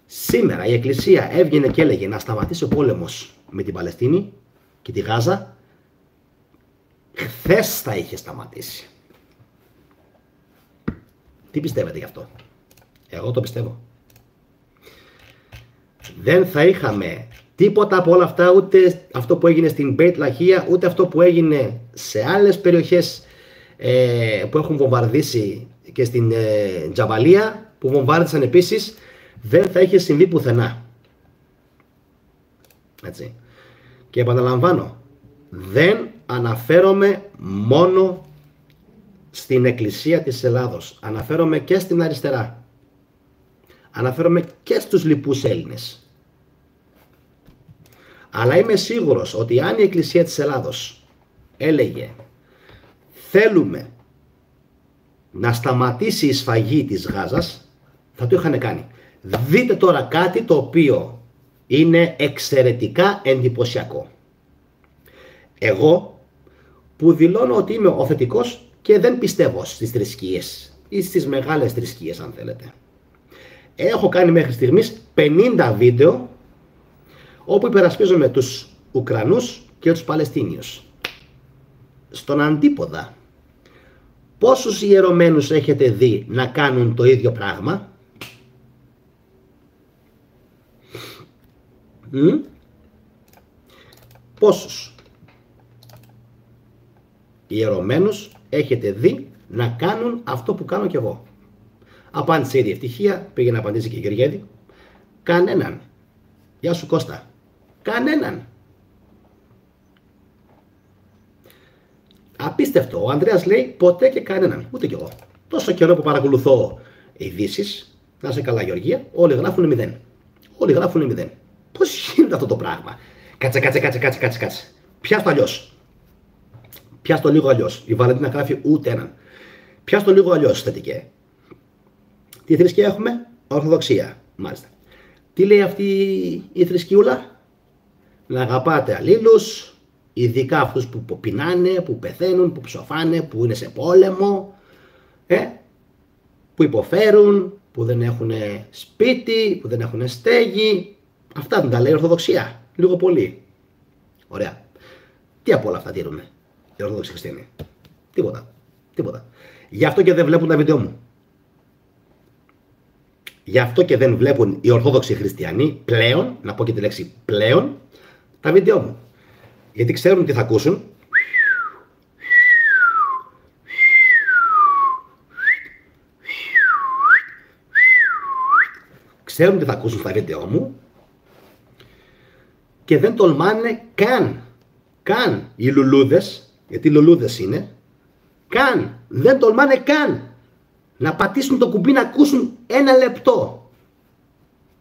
σήμερα η Εκκλησία έβγαινε και έλεγε να σταματήσει ο πόλεμος με την Παλαιστίνη και τη Γάζα, χθες θα είχε σταματήσει. Τι πιστεύετε γι' αυτό? Εγώ το πιστεύω. Δεν θα είχαμε τίποτα από όλα αυτά, ούτε αυτό που έγινε στην Μπέιτ Λαχία, ούτε αυτό που έγινε σε άλλες περιοχές που έχουν βομβαρδίσει και στην Τζαβαλία, που βομβάρδισαν επίσης, δεν θα είχε συμβεί πουθενά. Έτσι. Και επαναλαμβάνω, δεν αναφέρομαι μόνο στην Εκκλησία της Ελλάδος, αναφέρομαι και στην αριστερά. Αναφέρομαι και στους λοιπούς Έλληνες. Αλλά είμαι σίγουρος ότι αν η Εκκλησία της Ελλάδος έλεγε θέλουμε να σταματήσει η σφαγή της Γάζας, θα το είχαν κάνει. Δείτε τώρα κάτι το οποίο είναι εξαιρετικά εντυπωσιακό. Εγώ που δηλώνω ότι είμαι ο θετικός και δεν πιστεύω στις θρησκείες ή στις μεγάλες θρησκείες αν θέλετε. Έχω κάνει μέχρι στιγμής 50 βίντεο όπου υπερασπίζομαι τους Ουκρανούς και τους Παλαιστίνιους. Στον αντίποδα, πόσους ιερωμένους έχετε δει να κάνουν το ίδιο πράγμα? Πόσους ιερωμένους έχετε δει να κάνουν αυτό που κάνω κι εγώ? Απάντησε ήδη Ευτυχία, πήγε να απαντήσει και η Γεωργιάδη. Κανέναν. Γεια σου Κώστα. Κανέναν. Απίστευτο. Ο Ανδρέας λέει ποτέ και κανέναν. Ούτε κι εγώ. Τόσο καιρό που παρακολουθώ ειδήσεις, να είσαι καλά Γεωργία, όλοι γράφουν 0. Όλοι γράφουν 0. Πώς γίνεται αυτό το πράγμα? Κάτσε. Πιάσ' το αλλιώς. Πιάσ' το λίγο αλλιώς. Η Βαλεντίνα γράφει ούτε έναν. Πιάσ' το λίγο αλλιώς, θετικέ. Τι θρησκεία έχουμε? Ορθοδοξία. Μάλιστα. Τι λέει αυτή η θρησκειούλα? Να αγαπάτε αλλήλους, ειδικά αυτούς που πεινάνε, που πεθαίνουν, που ψοφάνε, που είναι σε πόλεμο, που υποφέρουν, που δεν έχουν σπίτι, που δεν έχουν στέγη. Αυτά δεν τα λέει η Ορθοδοξία? Λίγο πολύ. Ωραία. Τι από όλα αυτά τηρούμε οι Ορθόδοξοι Χριστιανοί? Τίποτα. Γι' αυτό και δεν βλέπουν τα βίντεο μου. Γι' αυτό και δεν βλέπουν οι Ορθόδοξοι Χριστιανοί πλέον, να πω και τη λέξη πλέον, τα βίντεο μου. Γιατί ξέρουν τι θα ακούσουν. Ξέρουν τι θα ακούσουν στα βίντεο μου και δεν τολμάνε καν οι λουλούδες, γιατί λουλούδες είναι, δεν τολμάνε καν να πατήσουν το κουμπί να ακούσουν 1 λεπτό.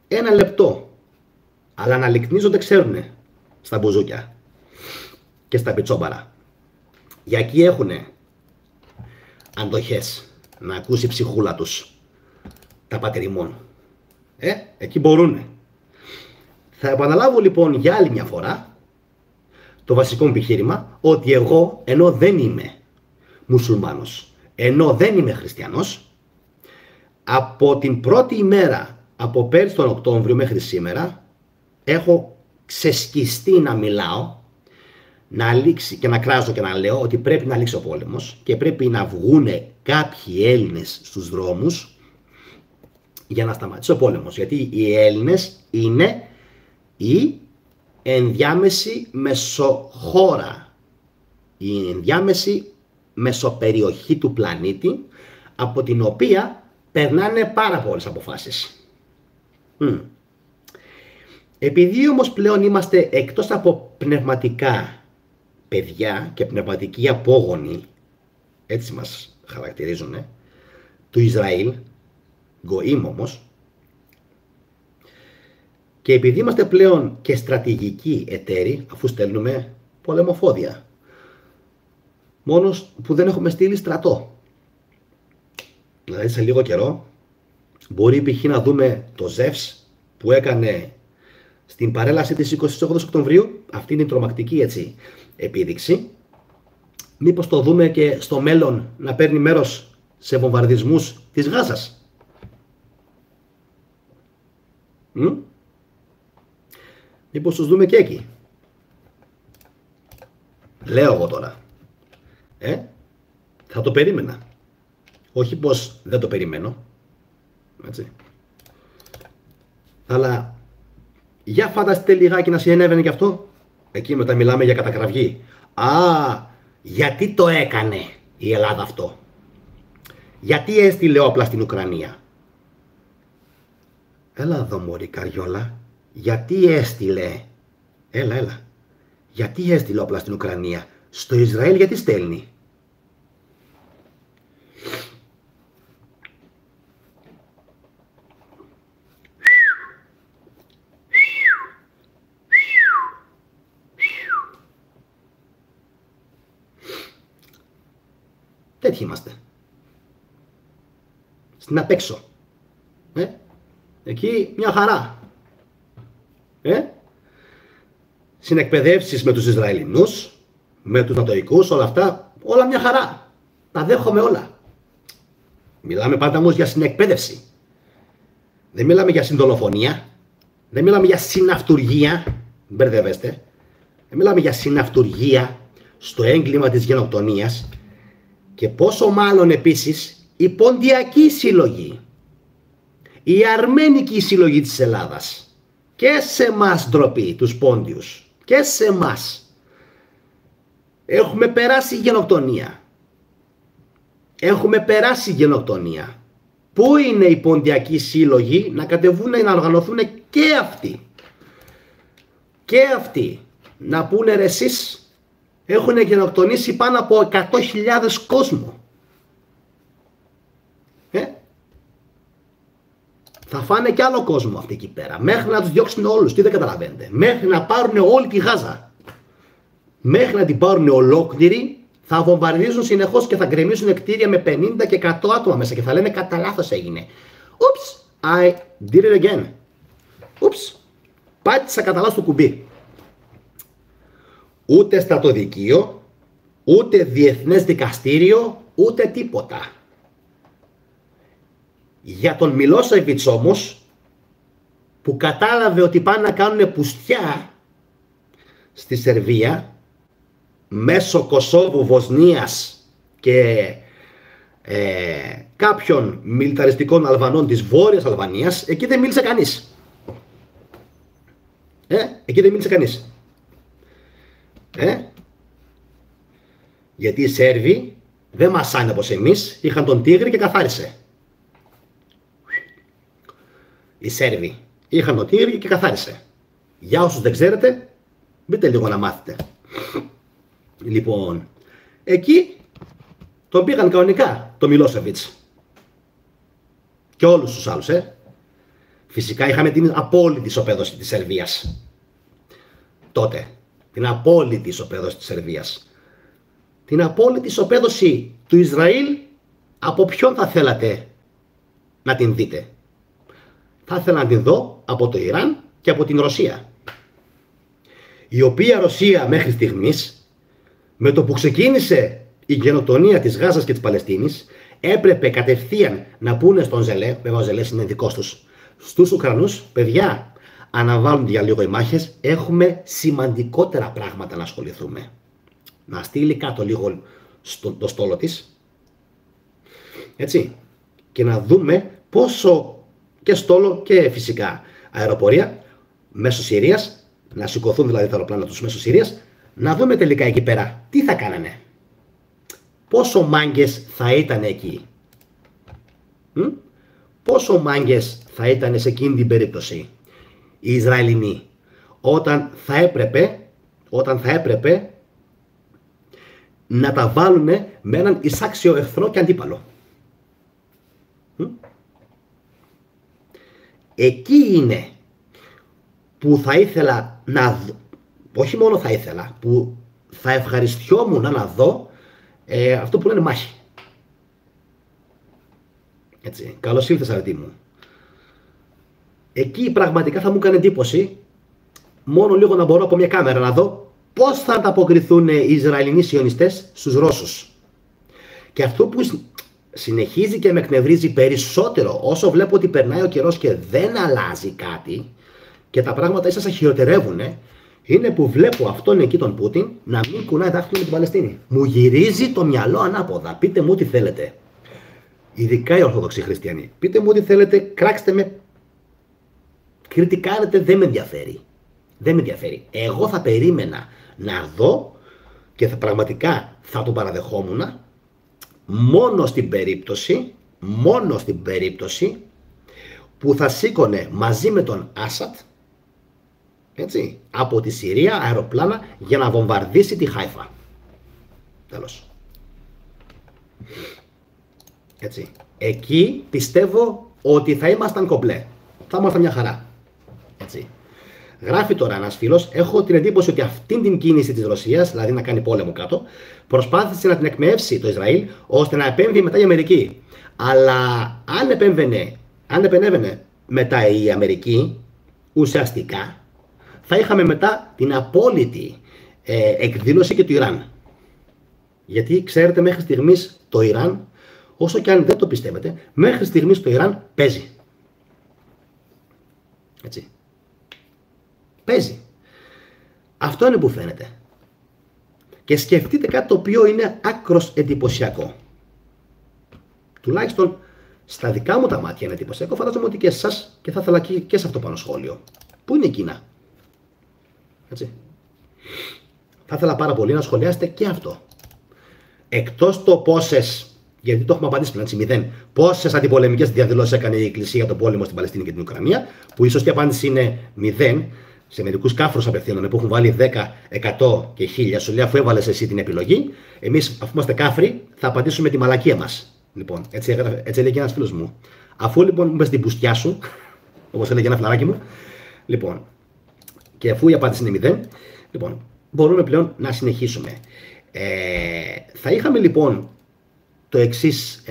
1 λεπτό. Αλλά να λυκνίζονται ξέρουνε στα μπουζούκια και στα πιτσόμπαρα. Για εκεί έχουνε αντοχές να ακούσει η ψυχούλα τους τα πατριμών. Εκεί μπορούνε. Θα επαναλάβω λοιπόν για άλλη μια φορά το βασικό μου επιχείρημα, ότι εγώ, ενώ δεν είμαι μουσουλμάνος, ενώ δεν είμαι χριστιανός, από την πρώτη ημέρα, από πέρσι τον Οκτώβριο μέχρι σήμερα, έχω ξεσκιστεί να μιλάω, να λήξει και να κράζω και να λέω ότι πρέπει να λήξει ο πόλεμος και πρέπει να βγούνε κάποιοι Έλληνες στους δρόμους για να σταματήσει ο πόλεμος. Γιατί οι Έλληνες είναι η ενδιάμεση μεσοχώρα, η ενδιάμεση μεσοπεριοχή του πλανήτη, από την οποία περνάνε πάρα πολλές αποφάσεις. Επειδή όμως πλέον είμαστε εκτός από πνευματικά παιδιά και πνευματικοί απόγονοι, έτσι μας χαρακτηρίζουν, του Ισραήλ, γκοήμ όμως, και επειδή είμαστε πλέον και στρατηγικοί εταίροι, αφού στέλνουμε πολεμοφόδια, μόνος που δεν έχουμε στείλει στρατό. Δηλαδή σε λίγο καιρό μπορεί π.χ. να δούμε το Ζεύς που έκανε στην παρέλαση της 28 Οκτωβρίου, αυτή είναι η τρομακτική έτσι επίδειξη. Μήπως το δούμε και στο μέλλον να παίρνει μέρος σε βομβαρδισμούς της Γάζας. Μήπως τους δούμε και εκεί. Λέω εγώ τώρα. Θα το περίμενα. Όχι πως δεν το περιμένω. Έτσι. Αλλά για φανταστείτε λιγάκι να συνέβαινε και αυτό. Εκεί μετά μιλάμε για κατακραυγή. Γιατί το έκανε η Ελλάδα αυτό? Γιατί έστειλε όπλα στην Ουκρανία? Έλα εδώ μωρή καριόλα. Γιατί έστειλε? Έλα. Γιατί έστειλε όπλα στην Ουκρανία? Στο Ισραήλ γιατί στέλνει? Τέτοιοι είμαστε. Στην απέξω. Εκεί μια χαρά. Συνεκπαιδεύσεις με τους Ισραηλινούς, με τους Νατοικούς, όλα αυτά, όλα μια χαρά. Τα δέχομαι όλα. Μιλάμε πάντα όμως για συνεκπαίδευση. Δεν μιλάμε για συντολοφονία. Δεν μιλάμε για συναυτουργία. Μπερδεύεστε. Δεν μιλάμε για συναυτουργία στο έγκλημα της γενοκτονίας. Και πόσο μάλλον επίσης η Ποντιακή Σύλλογη, η Αρμένικη Σύλλογη της Ελλάδας, και σε εμάς ντροπή, τους Πόντιους, και σε εμάς. Έχουμε περάσει γενοκτονία. Έχουμε περάσει γενοκτονία. Πού είναι οι Ποντιακοί Σύλλογοι να κατεβούν να οργανωθούν και αυτοί? Και αυτοί να πούνε ρε εσείς, έχουν γενοκτονήσει πάνω από 100.000 κόσμο. Θα φάνε κι άλλο κόσμο αυτοί εκεί πέρα. Μέχρι να τους διώξουν όλους. Τι δεν καταλαβαίνετε? Μέχρι να πάρουν όλη τη Γάζα. Μέχρι να την πάρουν ολόκληρη, θα βομβαρδίζουν συνεχώς και θα γκρεμίσουν κτίρια με 50 και 100 άτομα μέσα και θα λένε κατά λάθος έγινε. Oops, I did it again. Oops, πάτησα κατά λάθος το κουμπί. Ούτε στρατοδικείο, ούτε διεθνές δικαστήριο, ούτε τίποτα. Για τον Μιλόσεβιτς όμως, που κατάλαβε ότι πάνε να κάνουν πουστιά στη Σερβία, μέσω Κωσόβου, Βοσνίας και κάποιων μιλιταριστικών Αλβανών της Βόρειας Αλβανίας, εκεί δεν μίλησε κανείς. Εκεί δεν μίλησε κανείς. Γιατί οι Σέρβοι δεν μασάνε όπως εμείς, είχαν τον Τίγρη και καθάρισε. Οι Σέρβοι είχαν τον Τίγρη και καθάρισε. Για όσους δεν ξέρετε, μπείτε λίγο να μάθετε. Λοιπόν, εκεί τον πήγαν κανονικά το Μιλόσεβιτς. Και όλους τους άλλους, Φυσικά είχαμε την απόλυτη ισοπαίδωση της Σερβίας. Τότε. Την απόλυτη ισοπαίδωση της Σερβίας. την απόλυτη ισοπαίδωση του Ισραήλ, από ποιον θα θέλατε να την δείτε? Θα ήθελα να την δω από το Ιράν και από την Ρωσία. Η οποία Ρωσία μέχρι στιγμής, με το που ξεκίνησε η γενοκτονία της Γάζας και της Παλαιστίνης, έπρεπε κατευθείαν να πούνε στον Ζελέ, βέβαια ο Ζελές είναι δικός τους, στους Ουκρανούς, παιδιά, αναβάλουν για λίγο οι μάχες, έχουμε σημαντικότερα πράγματα να ασχοληθούμε. Να στείλει κάτω λίγο το στόλο της, έτσι, και να δούμε πόσο και στόλο και φυσικά αεροπορία μέσω Συρίας, να σηκωθούν δηλαδή τα αεροπλάνα τους μέσω Συρίας, να δούμε τελικά εκεί πέρα τι θα κάνανε. Πόσο μάγκες θα ήταν εκεί. Πόσο μάγκες θα ήταν σε εκείνη την περίπτωση οι Ισραηλινοί όταν θα έπρεπε να τα βάλουν με έναν εισάξιο εχθρό και αντίπαλο. Εκεί είναι που θα ήθελα να δω, όχι μόνο θα ήθελα, που θα ευχαριστιόμουν να δω αυτό που λένε μάχη. Έτσι, καλώς ήλθες αρετή μου. Εκεί πραγματικά θα μου έκανε εντύπωση, μόνο λίγο να μπορώ από μια κάμερα να δω πώς θα ανταποκριθούν οι Ισραηλινοί σιωνιστές στους Ρώσους. Και αυτό που συνεχίζει και με εκνευρίζει περισσότερο, όσο βλέπω ότι περνάει ο καιρός και δεν αλλάζει κάτι και τα πράγματα ίσως χειροτερεύουν, είναι που βλέπω αυτόν εκεί τον Πούτιν να μην κουνάει δάχτυλο με την Παλαιστίνη. Μου γυρίζει το μυαλό ανάποδα. Πείτε μου ό,τι θέλετε. Ειδικά οι Ορθόδοξοι Χριστιανοί. Πείτε μου ό,τι θέλετε, κράξτε με. Κριτικάρετε, δεν με ενδιαφέρει. Δεν με ενδιαφέρει. Εγώ θα περίμενα να δω και πραγματικά θα το παραδεχόμουν μόνο στην περίπτωση που θα σήκωνε μαζί με τον Άσαντ, έτσι, από τη Συρία αεροπλάνα για να βομβαρδίσει τη Χάιφα. Τέλος. Έτσι. Εκεί πιστεύω ότι θα ήμασταν κομπλέ. Θα ήμασταν μια χαρά. Έτσι. Γράφει τώρα ένας φίλος, έχω την εντύπωση ότι αυτήν την κίνηση της Ρωσίας, δηλαδή να κάνει πόλεμο κάτω, προσπάθησε να την εκμεύσει το Ισραήλ ώστε να επέμβει μετά η Αμερική. Αλλά αν επενέβαινε μετά η Αμερική, ουσιαστικά θα είχαμε μετά την απόλυτη εκδήλωση και του Ιράν. Γιατί ξέρετε, μέχρι στιγμής το Ιράν, όσο και αν δεν το πιστεύετε, μέχρι στιγμής το Ιράν παίζει. Έτσι. Παίζει. Αυτό είναι που φαίνεται. Και σκεφτείτε κάτι το οποίο είναι άκρος εντυπωσιακό. Τουλάχιστον στα δικά μου τα μάτια είναι εντυπωσιακό. Φαντάζομαι ότι και εσάς, και θα ήθελα και σε αυτό πάνω σχόλιο. Πού είναι η Κίνα? Έτσι. Θα ήθελα πάρα πολύ να σχολιάσετε και αυτό. Εκτός το πόσες, γιατί το έχουμε απαντήσει πριν, έτσι, 0, πόσες αντιπολεμικές διαδηλώσεις έκανε η Εκκλησία για τον πόλεμο στην Παλαιστίνη και την Ουκρανία, που η σωστή απάντηση είναι 0. Σε μερικούς κάφρους απευθύνονται που έχουν βάλει 10, 100 και 1000. Σου λέει, αφού έβαλες εσύ την επιλογή, εμείς, αφού είμαστε κάφροι, θα απαντήσουμε τη μαλακία μας. Λοιπόν, έτσι έλεγε και ένας φίλος μου. Αφού λοιπόν μου πες την πουστιά σου, όπως έλεγε ένα φιλαράκι μου, λοιπόν, και αφού η απάντηση είναι 0, λοιπόν, μπορούμε πλέον να συνεχίσουμε. Θα είχαμε λοιπόν το εξής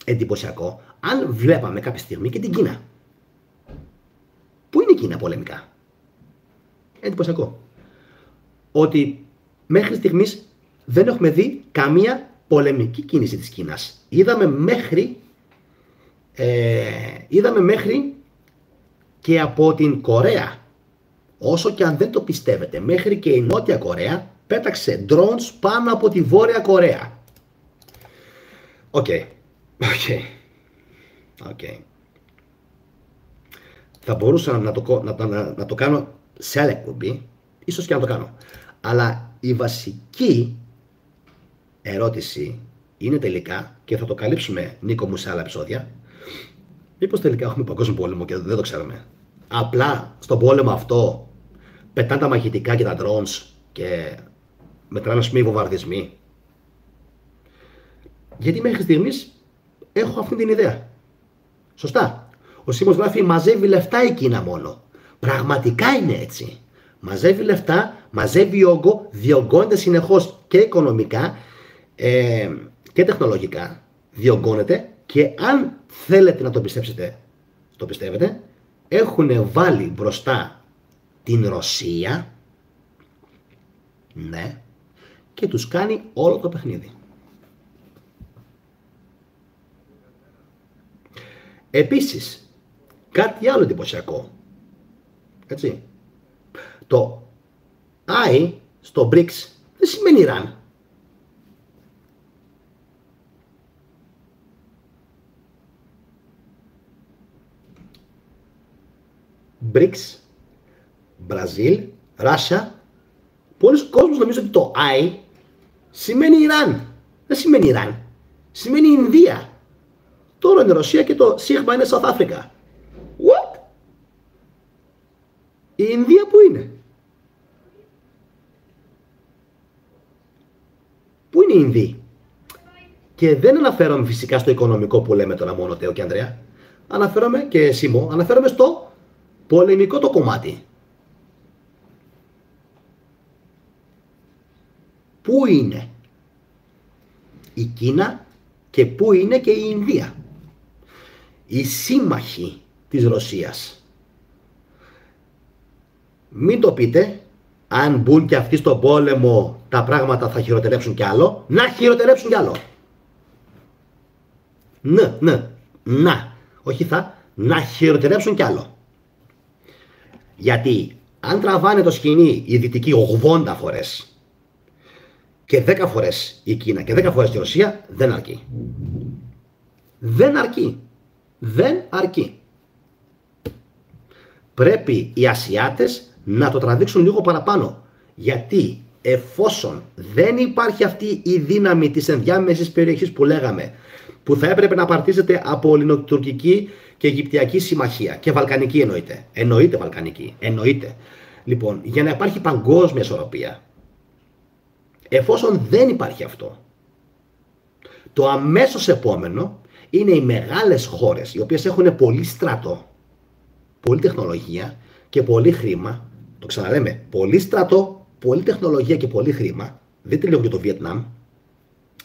εντυπωσιακό, αν βλέπαμε κάποια στιγμή και την Κίνα. Πού είναι η Κίνα πολεμικά? Εντυπωσιακό. Ότι μέχρι στιγμής δεν έχουμε δει καμία πολεμική κίνηση της Κίνας. Είδαμε μέχρι και από την Κορέα. Όσο και αν δεν το πιστεύετε, μέχρι και η Νότια Κορέα πέταξε drones πάνω από τη Βόρεια Κορέα. Οκ. Θα μπορούσα να το κάνω σε άλλη εκπομπή, ίσως και να το κάνω. Αλλά η βασική ερώτηση είναι τελικά, και θα το καλύψουμε, Νίκο μου, σε άλλα επεισόδια, μήπως τελικά έχουμε παγκόσμιο πόλεμο και δεν το ξέρουμε. Απλά στον πόλεμο αυτό πετάνε τα μαχητικά και τα drones και μετράνε οι βομβαρδισμοί. Γιατί μέχρι στιγμής έχω αυτή την ιδέα. Σωστά. Ο Σίμος γράφει, μαζεύει λεφτά η Κίνα μόνο. Πραγματικά είναι έτσι. Μαζεύει λεφτά, μαζεύει όγκο, διωγγώνεται συνεχώς. και οικονομικά και τεχνολογικά διωγγώνεται και αν θέλετε να το πιστέψετε, το πιστεύετε, έχουν βάλει μπροστά την Ρωσία, ναι, και τους κάνει όλο το παιχνίδι. Επίσης, κάτι άλλο εντυπωσιακό, έτσι, το I στο BRICS δεν σημαίνει Ιράν. BRICS, Μπραζίλ, Ράσια. Πολλοί κόσμος νομίζουν ότι το I σημαίνει Ιράν. Δεν σημαίνει Ιράν. Σημαίνει Ινδία. Τώρα είναι Ρωσία και το Σίγμα είναι South Africa. What? Η Ινδία που είναι? Πού είναι η Ινδία? Και δεν αναφέρομαι φυσικά στο οικονομικό που λέμε τώρα μόνο, Τέο και Ανδρέα. Αναφέρομαι και Σίμω, αναφέρομαι στο πολεμικό το κομμάτι. Πού είναι η Κίνα και πού είναι και η Ινδία? Οι σύμμαχοι της Ρωσίας. Μην το πείτε, αν μπουν και αυτοί στον πόλεμο τα πράγματα θα χειροτερέψουν κι άλλο. Να χειροτερέψουν κι άλλο. Όχι να χειροτερέψουν κι άλλο. Γιατί αν τραβάνε το σκηνή οι δυτικοί 80 φορές και 10 φορές η Κίνα και 10 φορές η Ρωσία, δεν αρκεί. Δεν αρκεί. Δεν αρκεί. Πρέπει οι Ασιάτες να το τραβήξουν λίγο παραπάνω. Γιατί εφόσον δεν υπάρχει αυτή η δύναμη της ενδιάμεσης περιοχής που λέγαμε, που θα έπρεπε να απαρτίζεται από ελληνοτουρκική και αιγυπτιακή συμμαχία και βαλκανική εννοείται. Εννοείται βαλκανική. Εννοείται. Λοιπόν, για να υπάρχει παγκόσμια ισορροπία, εφόσον δεν υπάρχει αυτό, το αμέσως επόμενο είναι οι μεγάλες χώρες, οι οποίες έχουν πολύ στρατό, πολύ τεχνολογία και πολύ χρήμα. Το ξαναλέμε, πολύ στρατό, πολύ τεχνολογία και πολύ χρήμα. Δείτε λίγο και το Βιετνάμ.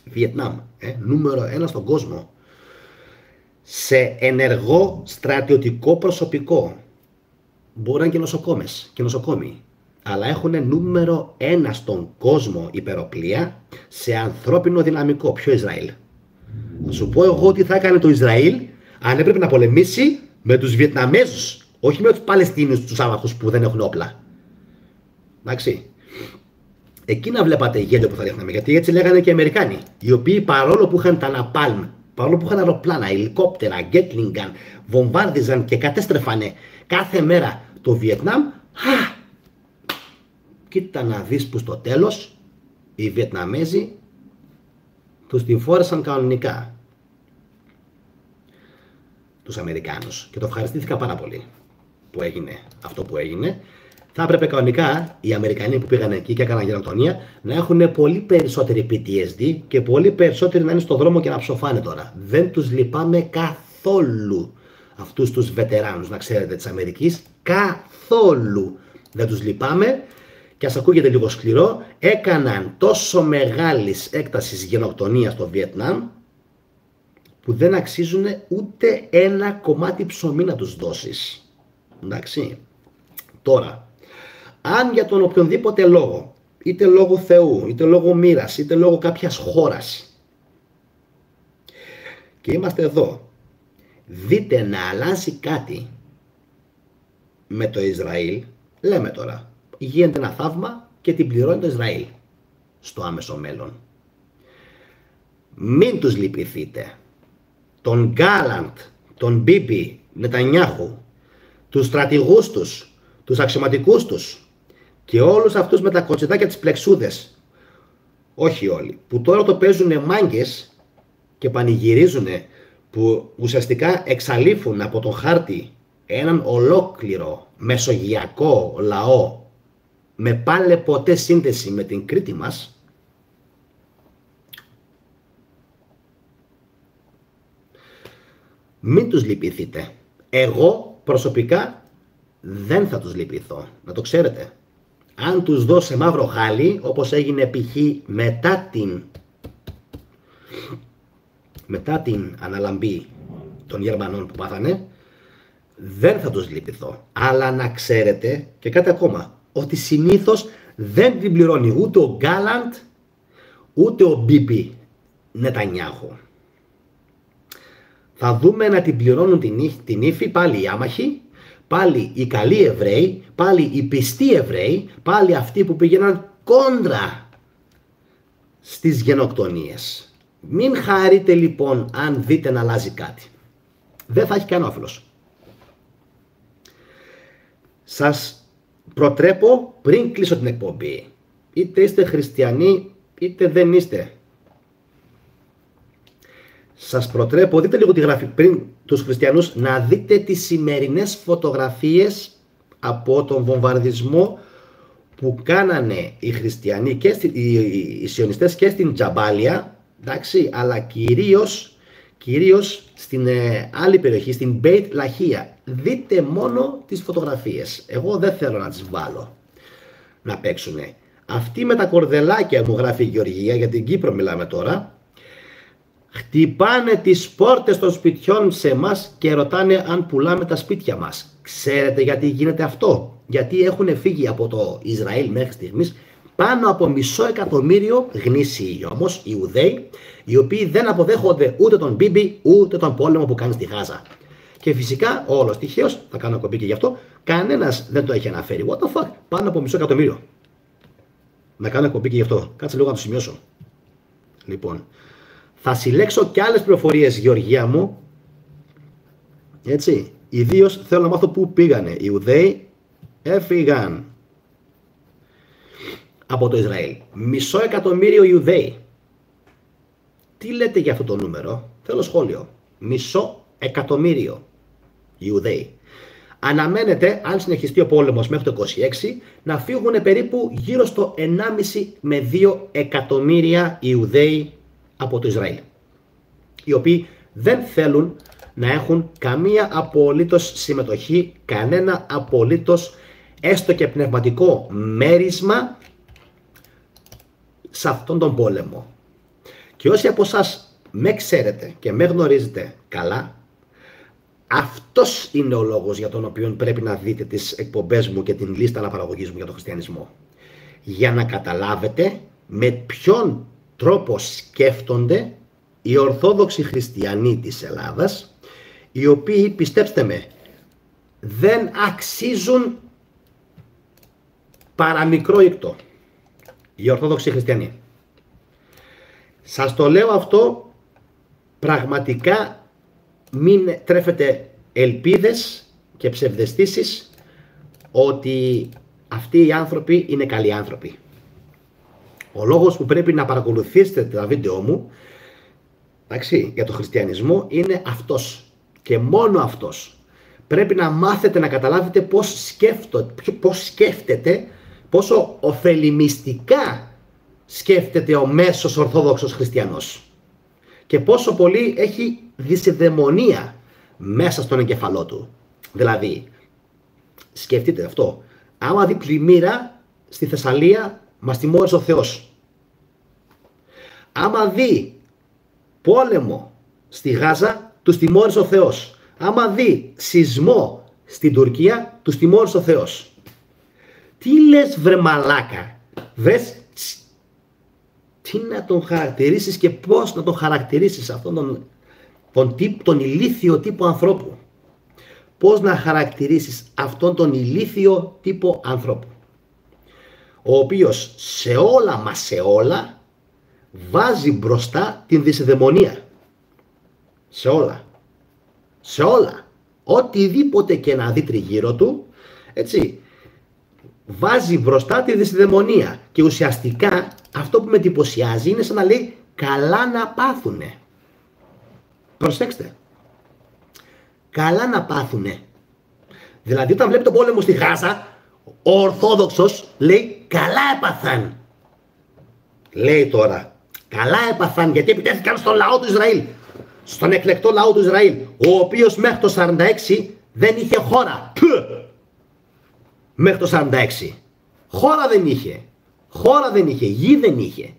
Βιετνάμ, νούμερο 1 στον κόσμο σε ενεργό στρατιωτικό προσωπικό. Μπορεί να είναι και νοσοκόμες και νοσοκόμοι, αλλά έχουν νούμερο 1 στον κόσμο υπεροπλία σε ανθρώπινο δυναμικό. Ποιο Ισραήλ? Θα σου πω εγώ τι θα έκανε το Ισραήλ αν έπρεπε να πολεμήσει με τους Βιετναμέζους, όχι με τους Παλαιστίνιους, τους άμαχους που δεν έχουν όπλα. Εντάξει. Εκεί να βλέπατε γέλιο που θα ρίχναμε, γιατί έτσι λέγανε και οι Αμερικάνοι, οι οποίοι παρόλο που είχαν τα Ναπάλμ, παρόλο που είχαν αεροπλάνα, ελικόπτερα, γκέτλιγκαν, βομβάρδιζαν και κατέστρεφανε κάθε μέρα το Βιετνάμ, κοίτα να δεις που στο τέλος οι Βιετναμέζοι τους τη φόρεσαν κανονικά τους Αμερικάνους και το ευχαριστήθηκα πάρα πολύ που έγινε αυτό που έγινε. Θα έπρεπε κανονικά οι Αμερικανοί που πήγαν εκεί και έκαναν γενοκτονία να έχουν πολύ περισσότερη PTSD και πολύ περισσότεροι να είναι στον δρόμο και να ψοφάνε τώρα. Δεν τους λυπάμαι καθόλου αυτούς τους βετεράνους, να ξέρετε, της Αμερικής. Καθόλου δεν τους λυπάμαι. Και ας ακούγεται λίγο σκληρό, έκαναν τόσο μεγάλης έκτασης γενοκτονία στο Βιετνάμ που δεν αξίζουν ούτε ένα κομμάτι ψωμί να τους δώσεις. Εντάξει. Τώρα, αν για τον οποιονδήποτε λόγο, είτε λόγω Θεού, είτε λόγω μοίρας, είτε λόγω κάποιας χώρας, και είμαστε εδώ, δείτε να αλλάζει κάτι με το Ισραήλ, λέμε τώρα, γίνεται ένα θαύμα και την πληρώνει το Ισραήλ στο άμεσο μέλλον. Μην τους λυπηθείτε. Τον Γκάλαντ, τον Μπίμπι Νετανιάχου, τους στρατηγούς τους, τους αξιωματικούς τους και όλους αυτούς με τα κοτσιδάκια τις πλεξούδες, όχι όλοι, που τώρα το παίζουν μάγκες και πανηγυρίζουν, που ουσιαστικά εξαλείφουν από τον χάρτη έναν ολόκληρο μεσογειακό λαό με πάλε ποτέ σύνδεση με την Κρήτη μας, μην τους λυπηθείτε. Εγώ προσωπικά δεν θα τους λυπηθώ, να το ξέρετε. αν τους δώσει μαύρο χάλι, όπως έγινε π.χ. μετά την αναλαμπή των Γερμανών που πάθανε, δεν θα τους λυπηθώ. Αλλά να ξέρετε και κάτι ακόμα, ότι συνήθως δεν την πληρώνει ούτε ο Γκάλαντ, ούτε ο Μπίμπι Νετανιάχου. Θα δούμε να την πληρώνουν την ύφη πάλι οι άμαχοι, πάλι οι καλοί Εβραίοι, πάλι οι πιστοί Εβραίοι, πάλι αυτοί που πήγαιναν κόντρα στις γενοκτονίες. Μην χαρείτε λοιπόν αν δείτε να αλλάζει κάτι. Δεν θα έχει κανένα όφελος. Σας προτρέπω πριν κλείσω την εκπομπή, είτε είστε χριστιανοί είτε δεν είστε, σας προτρέπω, δείτε λίγο τη γραφή πριν τους χριστιανούς, να δείτε τις σημερινές φωτογραφίες από τον βομβαρδισμό που κάνανε οι χριστιανοί και οι σιωνιστές και στην Τζαμπάλια, εντάξει, αλλά κυρίως στην άλλη περιοχή, στην Μπέιτ Λαχία. Δείτε μόνο τις φωτογραφίες. Εγώ δεν θέλω να τις βάλω να παίξουνε. Αυτοί με τα κορδελάκια, μου γράφει η Γεωργία, για την Κύπρο μιλάμε τώρα, χτυπάνε τις πόρτες των σπιτιών σε εμάς και ρωτάνε αν πουλάμε τα σπίτια μας. Ξέρετε γιατί γίνεται αυτό? Γιατί έχουν φύγει από το Ισραήλ μέχρι στιγμής πάνω από 500.000 γνήσιοι όμως Ιουδαίοι, οι οποίοι δεν αποδέχονται ούτε τον Μπίμπι ούτε τον πόλεμο που κάνει στη Γάζα. Και φυσικά, όλος τυχαίως, θα κάνω κομπή και γι' αυτό, κανένας δεν το έχει αναφέρει. What the fuck, πάνω από 500.000. Να κάνω κομπή και γι' αυτό. Κάτσε λίγο να το σημειώσω. Λοιπόν, θα συλλέξω και άλλες πληροφορίες, Γεωργία μου. Έτσι. Ιδίως θέλω να μάθω πού πήγανε. Οι Ιουδαίοι έφυγαν από το Ισραήλ. 500.000 Ιουδαίοι. Τι λέτε για αυτό το νούμερο? Θέλω σχόλιο. 500.000 Ιουδαίοι. Αναμένεται, αν συνεχιστεί ο πόλεμος μέχρι το 26, να φύγουν περίπου γύρω στο 1,5 με 2 εκατομμύρια Ιουδαίοι από το Ισραήλ, οι οποίοι δεν θέλουν να έχουν καμία απολύτως συμμετοχή, κανένα απολύτως έστω και πνευματικό μέρισμα σε αυτόν τον πόλεμο. Και όσοι από εσάς με ξέρετε και με γνωρίζετε καλά, αυτός είναι ο λόγος για τον οποίο πρέπει να δείτε τις εκπομπές μου και την λίστα αναπαραγωγής μου για τον χριστιανισμό. Για να καταλάβετε με ποιον τρόπο σκέφτονται οι Ορθόδοξοι χριστιανοί της Ελλάδας, οι οποίοι, πιστέψτε με, δεν αξίζουν παραμικρό ήκτο. Οι Ορθόδοξοι χριστιανοί. Σας το λέω αυτό, πραγματικά μην τρέφετε ελπίδες και ψευδαισθήσεις ότι αυτοί οι άνθρωποι είναι καλοί άνθρωποι. Ο λόγος που πρέπει να παρακολουθήσετε τα βίντεο μου, εντάξει, για το χριστιανισμό είναι αυτός και μόνο αυτός. Πρέπει να μάθετε να καταλάβετε πώς σκέφτεται, πόσο ωφελημιστικά σκέφτεται ο μέσος Ορθόδοξος χριστιανός και πόσο πολύ έχει δυσιδαιμονία μέσα στον εγκεφαλό του. Δηλαδή, σκεφτείτε αυτό, άμα δει πλημμύρα στη Θεσσαλία, μας τιμώρησε ο Θεός. Άμα δει πόλεμο στη Γάζα, τους τιμώρησε ο Θεός. Άμα δει σεισμό στην Τουρκία, τους τιμώρησε ο Θεός. Τι λες βρε μαλάκα? Βρες τι να τον χαρακτηρίσεις και πώς να τον χαρακτηρίσεις αυτόν τον ηλίθιο τύπο ανθρώπου? Πώς να χαρακτηρίσεις αυτόν τον ηλίθιο τύπο ανθρώπου, ο οποίος σε όλα μα σε όλα βάζει μπροστά την δυσιδαιμονία? Σε όλα. Σε όλα. Οτιδήποτε και να δει τριγύρω του, έτσι, βάζει μπροστά τη δυσιδαιμονία. Και ουσιαστικά αυτό που με εντυπωσιάζει είναι σαν να λέει καλά να πάθουνε. Προσέξτε. Καλά να πάθουνε. Δηλαδή όταν βλέπει τον πόλεμο στη Γάζα, ο Ορθόδοξος λέει καλά έπαθαν. Λέει τώρα καλά έπαθαν γιατί επιτέθηκαν στον λαό του Ισραήλ. Στον εκλεκτό λαό του Ισραήλ, ο οποίος μέχρι το 46 δεν είχε χώρα. Μέχρι το 46. Χώρα δεν είχε. Χώρα δεν είχε. Γη δεν είχε.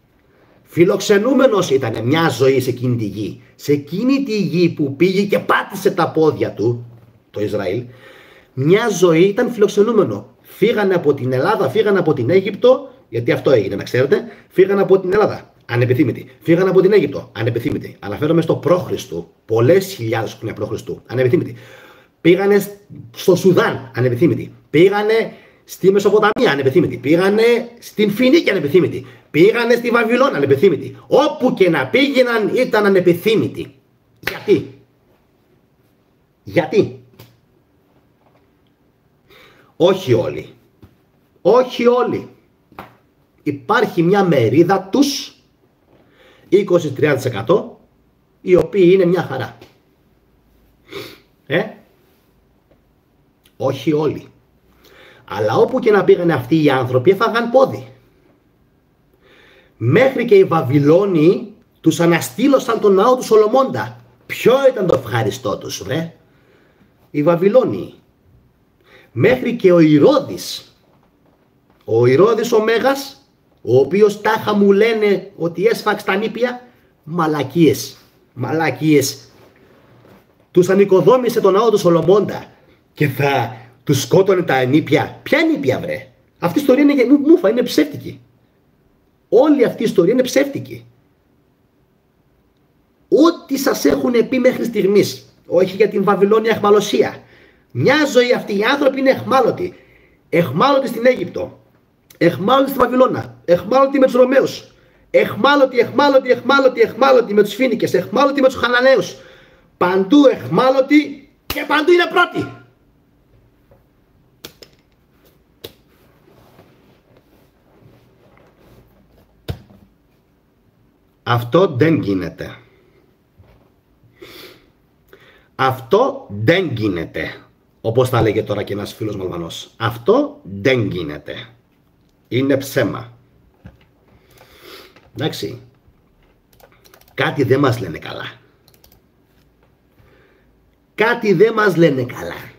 Φιλοξενούμενος ήταν μια ζωή σε εκείνη τη γη. Σε εκείνη τη γη που πήγε και πάτησε τα πόδια του, το Ισραήλ, μια ζωή ήταν φιλοξενούμενο. Φύγανε από την Ελλάδα, φύγανε από την Αίγυπτο, γιατί αυτό έγινε να ξέρετε, φύγανε από την Ελλάδα, ανεπιθύμητοι. Φύγανε από την Αίγυπτο, ανεπιθύμητοι. Αναφέρομαι στο π.Χ. Πολλές χιλιάδες χρόνια π.Χ. Ανεπιθύμητοι. Πήγανε στο Σουδάν, ανεπιθύμητοι. Πήγανε στη Μεσοποταμία, ανεπιθύμητοι. Πήγανε στην Φινίκη, ανεπιθύμητοι. Πήγανε στη Βαβυλώνα, ανεπιθύμητοι. Όπου και να πήγαιναν ήταν ανεπιθύμητοι. Γιατί? Γιατί? Όχι όλοι. Όχι όλοι. Υπάρχει μια μερίδα τους, 20-30%, οι οποίοι είναι μια χαρά. Όχι όλοι. Αλλά όπου και να πήγανε αυτοί οι άνθρωποι έφαγαν πόδι. Μέχρι και οι Βαβυλώνιοι τους αναστήλωσαν τον ναό του Σολομώντα. Ποιο ήταν το ευχαριστώ τους, βρε? Οι Βαβυλώνιοι. Μέχρι και ο Ηρώδης. Ο Ηρώδης ο Μέγας, ο οποίος τάχα μου λένε ότι έσφαξε τα νήπια, μαλακίες. Μαλακίες. Τους ανοικοδόμησε τον ναό του Σολομώντα και θα τους σκότωνε τα νήπια. Ποια νήπια, βρε? Αυτή η ιστορία είναι μούφα, είναι ψεύτικη. Όλη αυτή η ιστορία είναι ψεύτικη. Ό,τι σας έχουν πει μέχρι στιγμής, όχι για την Βαβυλώνια αιχμαλωσία. Μια ζωή αυτοί οι άνθρωποι είναι αιχμάλωτοι. Αιχμάλωτοι στην Αίγυπτο. Αιχμάλωτοι στη Βαβυλώνα. Αιχμάλωτοι με τους Ρωμαίους. Αιχμάλωτοι με τους Φίνικες. Αιχμάλωτοι με τους Χαναναίους. Παντού αιχμάλωτοι και παντού είναι πρώτοι. Αυτό δεν γίνεται. Αυτό δεν γίνεται. Όπως θα λέγε τώρα και ένας φίλος μου Αλβανός. Αυτό δεν γίνεται. Είναι ψέμα. Εντάξει. Κάτι δεν μας λένε καλά. Κάτι δεν μας λένε καλά.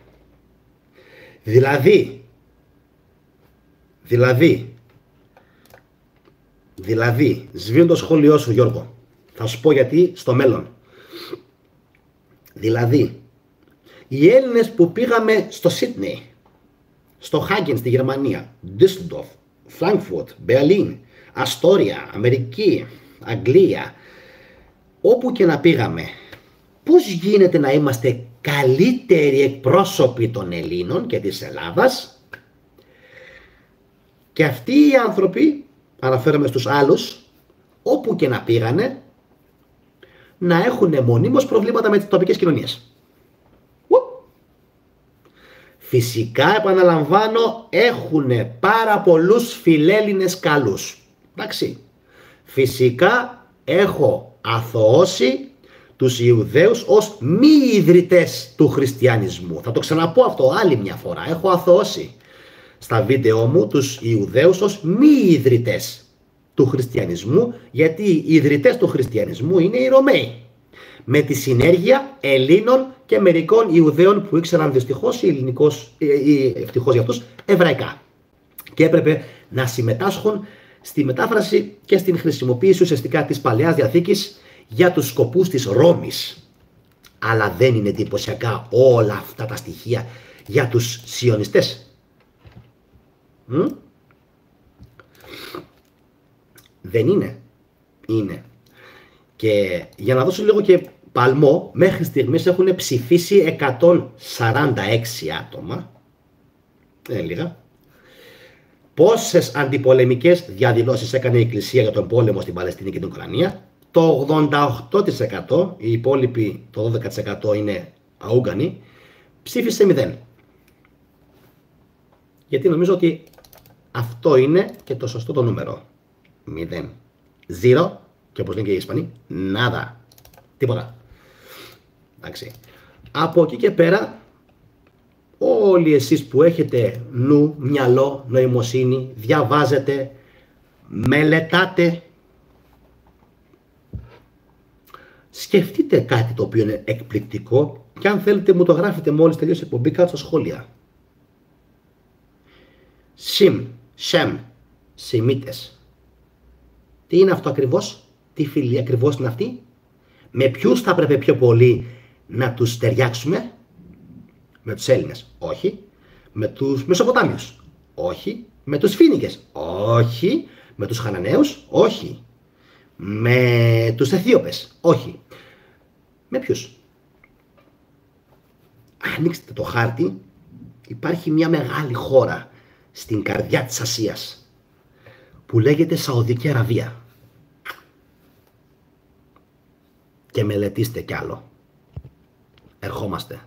Δηλαδή, σβήνω το σχόλιο σου, Γιώργο. Θα σου πω γιατί στο μέλλον. Δηλαδή, οι Έλληνες που πήγαμε στο Σίδνεϊ, στο Χάγκεν στη Γερμανία, Ντίσσελντορφ, Φραγκφουρτ, Μπερλίν, Αστόρια, Αμερική, Αγγλία, όπου και να πήγαμε, πώς γίνεται να είμαστε καλύτεροι εκπρόσωποι των Ελλήνων και της Ελλάδας, και αυτοί οι άνθρωποι, αναφέρομαι στους άλλους, όπου και να πήγανε, να έχουν μονίμως προβλήματα με τις τοπικές κοινωνίες. Φυσικά, επαναλαμβάνω, έχουν πάρα πολλούς φιλέλληνες καλούς. Εντάξει. Φυσικά έχω αθωώσει τους Ιουδαίους ως μη ιδρυτές του χριστιανισμού. Θα το ξαναπώ αυτό άλλη μια φορά. Έχω αθωώσει στα βίντεο μου τους Ιουδαίους ως μη ιδρυτές του χριστιανισμού, γιατί οι ιδρυτές του χριστιανισμού είναι οι Ρωμαίοι. Με τη συνέργεια Ελλήνων και μερικών Ιουδαίων που ήξεραν δυστυχώς ή ευτυχώς για αυτούς εβραϊκά. Και έπρεπε να συμμετάσχουν στη μετάφραση και στην χρησιμοποίηση ουσιαστικά της Παλαιάς Διαθήκης για τους σκοπούς της Ρώμης. Αλλά δεν είναι εντυπωσιακά όλα αυτά τα στοιχεία για τους σιωνιστές? Δεν είναι? Είναι. Και για να δώσω λίγο και παλμό, μέχρι στιγμής έχουν ψηφίσει 146 άτομα. Λίγα. Πόσες αντιπολεμικές διαδηλώσεις έκανε η Εκκλησία για τον πόλεμο στην Παλαιστίνη και την Ουκρανία? Το 88%, οι υπόλοιποι το 12% είναι αούγκανοι, ψήφισε 0. Γιατί νομίζω ότι αυτό είναι και το σωστό το νούμερο. 0. 0. Και όπως λένε και οι Ισπανοί, nada. Τίποτα. Εντάξει. Από εκεί και πέρα, όλοι εσείς που έχετε νου, μυαλό, νοημοσύνη, διαβάζετε, μελετάτε, σκεφτείτε κάτι το οποίο είναι εκπληκτικό και αν θέλετε μου το γράφετε μόλις τελειώσει η εκπομπή κάτω στα σχόλια. Σεμ, Σιμίτες. Τι είναι αυτό ακριβώς, τι φυλή ακριβώς είναι αυτή, με ποιους θα έπρεπε πιο πολύ να τους ταιριάξουμε, με τους Έλληνες, όχι, με τους Μεσοποτάμιους, όχι, με τους Φίνικες, όχι, με τους Χαναναίους, όχι, με τους Αιθίωπες, όχι. Με ποιους? Ανοίξτε το χάρτη, υπάρχει μια μεγάλη χώρα στην καρδιά της Ασίας που λέγεται Σαουδική Αραβία. Και μελετήστε κι άλλο. Ερχόμαστε.